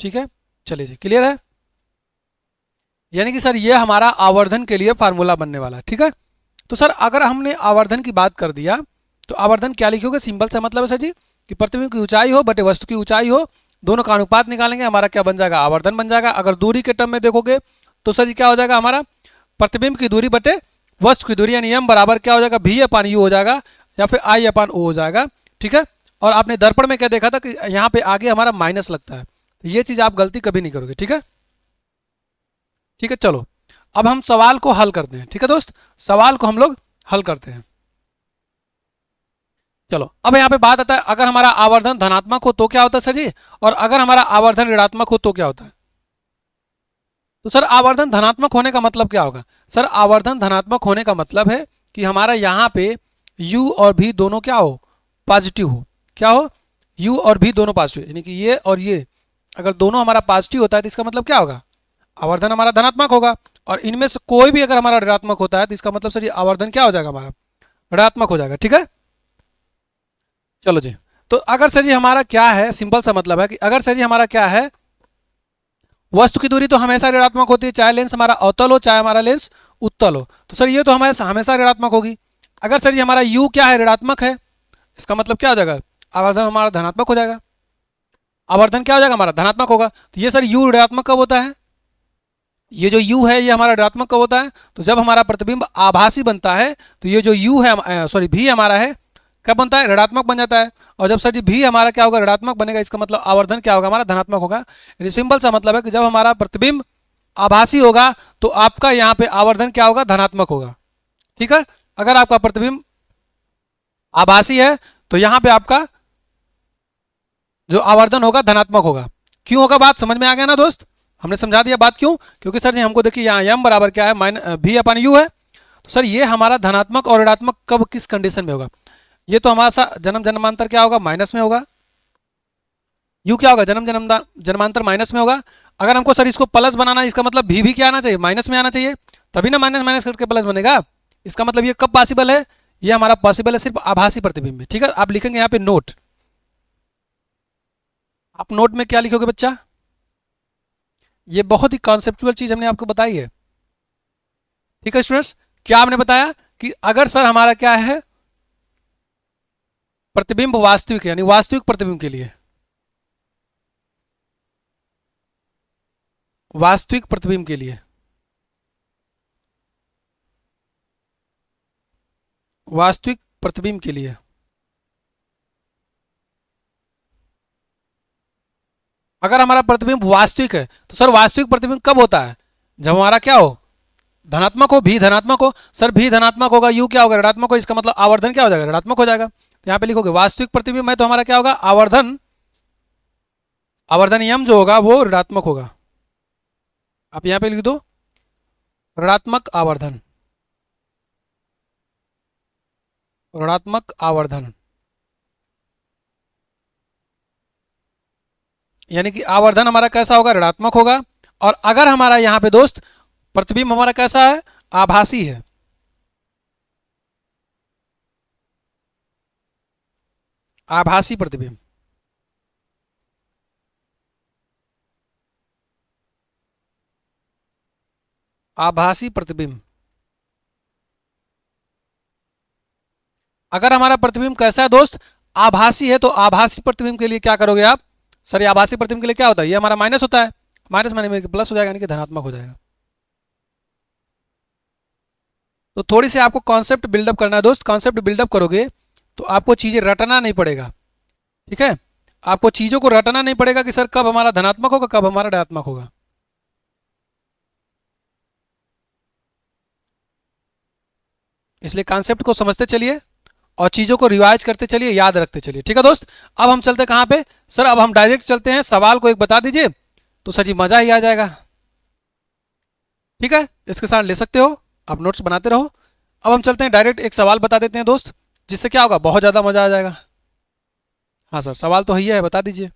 ठीक है, चलिए जी, क्लियर है। यानी कि सर ये हमारा आवर्धन के लिए फार्मूला बनने वाला है। ठीक है, तो सर अगर हमने आवर्धन की बात कर दिया तो आवर्धन क्या लिखोगे? सिंपल सा मतलब है सर जी कि प्रतिबिंब की ऊंचाई हो बटे वस्तु की ऊंचाई हो, दोनों का अनुपात निकालेंगे, हमारा क्या बन जाएगा? आवर्धन बन जाएगा। अगर दूरी के टर्म में देखोगे तो सर जी क्या हो जाएगा हमारा? प्रतिबिंब की दूरी बटे वस्तु की दूरी, यानी एम बराबर क्या हो जाएगा? भी अपान यू हो जाएगा या फिर आई अपान ओ हो जाएगा। ठीक है, और आपने दर्पण में क्या देखा था कि यहाँ पे आगे हमारा माइनस लगता है, तो ये चीज आप गलती कभी नहीं करोगे। ठीक है, ठीक है, चलो अब हम सवाल को हल करते हैं। ठीक है दोस्त, सवाल को हम लोग हल करते हैं। चलो अब यहाँ पे बात आता है, अगर हमारा आवर्धन धनात्मक हो तो क्या होता है सर जी, और अगर हमारा आवर्धन ऋणात्मक हो तो क्या होता है? तो सर आवर्धन धनात्मक होने का मतलब क्या होगा? सर आवर्धन धनात्मक होने का मतलब है कि हमारा यहाँ पे u और v दोनों क्या हो? पॉजिटिव हो। क्या हो? u और v दोनों पॉजिटिव, यानी कि ये और ये अगर दोनों हमारा पॉजिटिव होता है तो इसका मतलब क्या होगा? आवर्धन हमारा धनात्मक होगा। और इनमें से कोई भी अगर हमारा ऋणात्मक होता है तो इसका मतलब सर ये आवर्धन क्या हो जाएगा? हमारा ऋणात्मक हो जाएगा। ठीक है, चलो जी, तो अगर सर जी हमारा क्या है, सिंपल सा मतलब है कि अगर सर जी हमारा क्या है, वस्तु की दूरी तो हमेशा ऋणात्मक होती है, चाहे लेंस हमारा अवतल हो चाहे हमारा लेंस उत्तल हो, तो सर ये तो हमारे हमेशा ऋणात्मक होगी। अगर सर जी हमारा u क्या है? ऋणात्मक है, इसका मतलब क्या हो जाएगा? आवर्धन हमारा धनात्मक हो जाएगा। आवर्धन क्या हो जाएगा? हमारा धनात्मक होगा। तो ये सर u ऋणात्मक कब होता है? ये जो u है ये हमारा ऋणात्मक कब होता है? तो जब हमारा प्रतिबिंब आभासी बनता है तो ये जो u है, सॉरी v हमारा है, कब बनता है? ऋणात्मक बन जाता है। और जब सर जी भी हमारा क्या होगा? ऋणात्मक बनेगा, इसका मतलब आवर्धन क्या होगा? हमारा धनात्मक होगा। यानी सिंपल सा मतलब है कि जब हमारा प्रतिबिंब आभासी होगा तो आपका यहाँ पे आवर्धन क्या होगा? धनात्मक होगा। ठीक है, अगर आपका प्रतिबिंब आभासी है तो यहाँ पे आपका जो आवर्धन होगा धनात्मक होगा। क्यों होगा? बात समझ में आ गया ना दोस्त? हमने समझा दिया बात क्यों, क्योंकि सर जी हमको देखिए यहाँ यम बराबर क्या है? भी अपन यू है। तो सर ये हमारा धनात्मक और ऋणात्मक कब किस कंडीशन में होगा? ये तो हमारा सा जन्म जन्मांतर क्या होगा? माइनस में होगा। यू क्या होगा? जन्म जन्मांतर माइनस में होगा। अगर हमको सर इसको प्लस बनाना है, इसका मतलब भी क्या आना चाहिए? माइनस में आना चाहिए, तभी ना माइनस माइनस करके प्लस बनेगा। इसका मतलब ये कब पॉसिबल है? ये हमारा पॉसिबल है सिर्फ आभासी प्रतिबिंब में। ठीक है, आप लिखेंगे यहाँ पे नोट, आप नोट में क्या लिखोगे बच्चा? ये बहुत ही कॉन्सेप्चुअल चीज हमने आपको बताई है। ठीक है स्टूडेंट्स, क्या आपने बताया कि अगर सर हमारा क्या है, प्रतिबिंब वास्तविक है, यानी वास्तविक प्रतिबिंब के लिए, वास्तविक प्रतिबिंब के लिए, वास्तविक प्रतिबिंब के लिए अगर हमारा प्रतिबिंब वास्तविक है तो सर वास्तविक प्रतिबिंब कब होता है? जब हमारा क्या हो, धनात्मक हो, भी धनात्मक हो। सर भी धनात्मक होगा, यू क्या होगा, ऋणात्मक हो, इसका मतलब आवर्धन क्या हो जाएगा, ऋणात्मक हो जाएगा। तो यहाँ पे लिखोगे वास्तविक प्रतिबिंब है तो हमारा क्या होगा, आवर्धन, आवर्धन यम जो होगा वो ऋणात्मक होगा। आप यहाँ पे लिख दो ऋणात्मक आवर्धन, ऋणात्मक आवर्धन, यानी कि आवर्धन हमारा कैसा होगा, ऋणात्मक होगा। और अगर हमारा यहाँ पे दोस्त प्रतिबिंब हमारा कैसा है, आभासी है, आभासी प्रतिबिंब, आभासी प्रतिबिंब, अगर हमारा प्रतिबिंब कैसा है दोस्त, आभासी है, तो आभासी प्रतिबिंब के लिए क्या करोगे आप? सर ये आभासी प्रतिबिंब के लिए क्या होता है, ये हमारा माइनस होता है, माइनस माने में प्लस हो जाएगा, यानी कि धनात्मक हो जाएगा। तो थोड़ी सी आपको कॉन्सेप्ट बिल्डअप करना है दोस्त, कॉन्सेप्ट बिल्डअप करोगे तो आपको चीजें रटना नहीं पड़ेगा। ठीक है, आपको चीजों को रटना नहीं पड़ेगा कि सर कब हमारा धनात्मक होगा, कब हमारा ऋणात्मक होगा। इसलिए कॉन्सेप्ट को समझते चलिए और चीजों को रिवाइज करते चलिए, याद रखते चलिए। ठीक है दोस्त, अब हम चलते कहाँ पे सर, अब हम डायरेक्ट चलते हैं, सवाल को एक बता दीजिए तो सर जी मजा ही आ जाएगा। ठीक है, इसके साथ ले सकते हो, आप नोट्स बनाते रहो। अब हम चलते हैं डायरेक्ट एक सवाल बता देते हैं दोस्त, जिससे क्या होगा, बहुत ज्यादा मजा आ जाएगा। हाँ सर, सवाल तो है, बता दीजिए।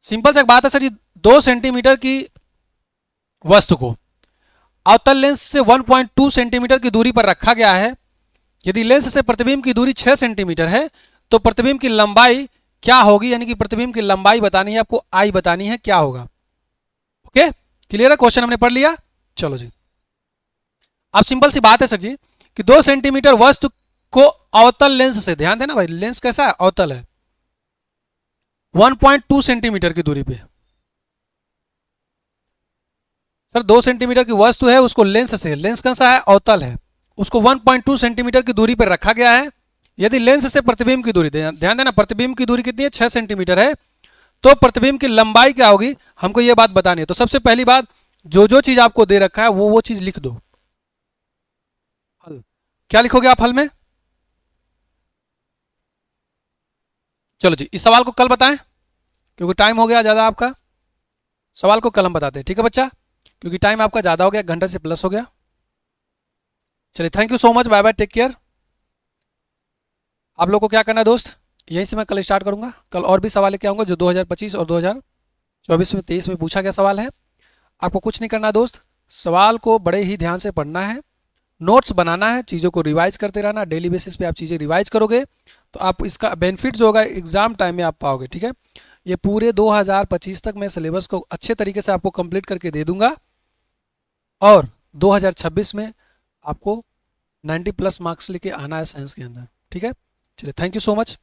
सिंपल सा एक बात है सर जी, 2 सेंटीमीटर की वस्तु को अवतल लेंस से 1.2 सेंटीमीटर की दूरी पर रखा गया है। यदि लेंस से प्रतिबिंब की दूरी 6 सेंटीमीटर है तो प्रतिबिंब की लंबाई क्या होगी, यानी कि प्रतिबिंब की लंबाई बतानी है आपको, आई बतानी है, क्या होगा। ओके, क्लियर है, क्वेश्चन हमने पढ़ लिया। चलो जी, अब सिंपल सी बात है सर जी कि 2 सेंटीमीटर वस्तु को अवतल लेंस से, ध्यान देना भाई, लेंस कैसा है, अवतल है, 1.2 सेंटीमीटर की दूरी पे। सर 2 सेंटीमीटर की वस्तु है, उसको लेंस से, लेंस कैसा है, अवतल है, उसको 1.2 सेंटीमीटर की दूरी पर रखा गया है। यदि लेंस से प्रतिबिंब की दूरी, ध्यान देना, प्रतिबिंब की दूरी कितनी है, 6 सेंटीमीटर है, तो प्रतिबिंब की लंबाई क्या होगी, हमको ये बात बतानी है। तो सबसे पहली बात, जो जो चीज आपको दे रखा है वो चीज लिख दो। हल, क्या लिखोगे आप हल में? चलो जी, इस सवाल को कल बताएं क्योंकि टाइम हो गया ज़्यादा आपका। सवाल को कल हम बताते हैं, ठीक है बच्चा, क्योंकि टाइम आपका ज़्यादा हो गया, घंटा से प्लस हो गया। चलिए, thank you so much, bye bye, take care. आप लोग को क्या करना है दोस्त, यहीं से मैं कल स्टार्ट करूंगा। कल और भी सवाल लेके आऊँगा जो 2025 और 2024 में 23 में पूछा गया सवाल है। आपको कुछ नहीं करना दोस्त, सवाल को बड़े ही ध्यान से पढ़ना है, नोट्स बनाना है, चीज़ों को रिवाइज करते रहना। डेली बेसिस पे आप चीज़ें रिवाइज करोगे तो आप इसका बेनिफिट जो होगा एग्जाम टाइम में आप पाओगे। ठीक है, ये पूरे 2025 तक मैं सिलेबस को अच्छे तरीके से आपको कंप्लीट करके दे दूंगा और 2026 में आपको 90 प्लस मार्क्स लेके आना है साइंस के अंदर। ठीक है, चलिए, थैंक यू सो मच।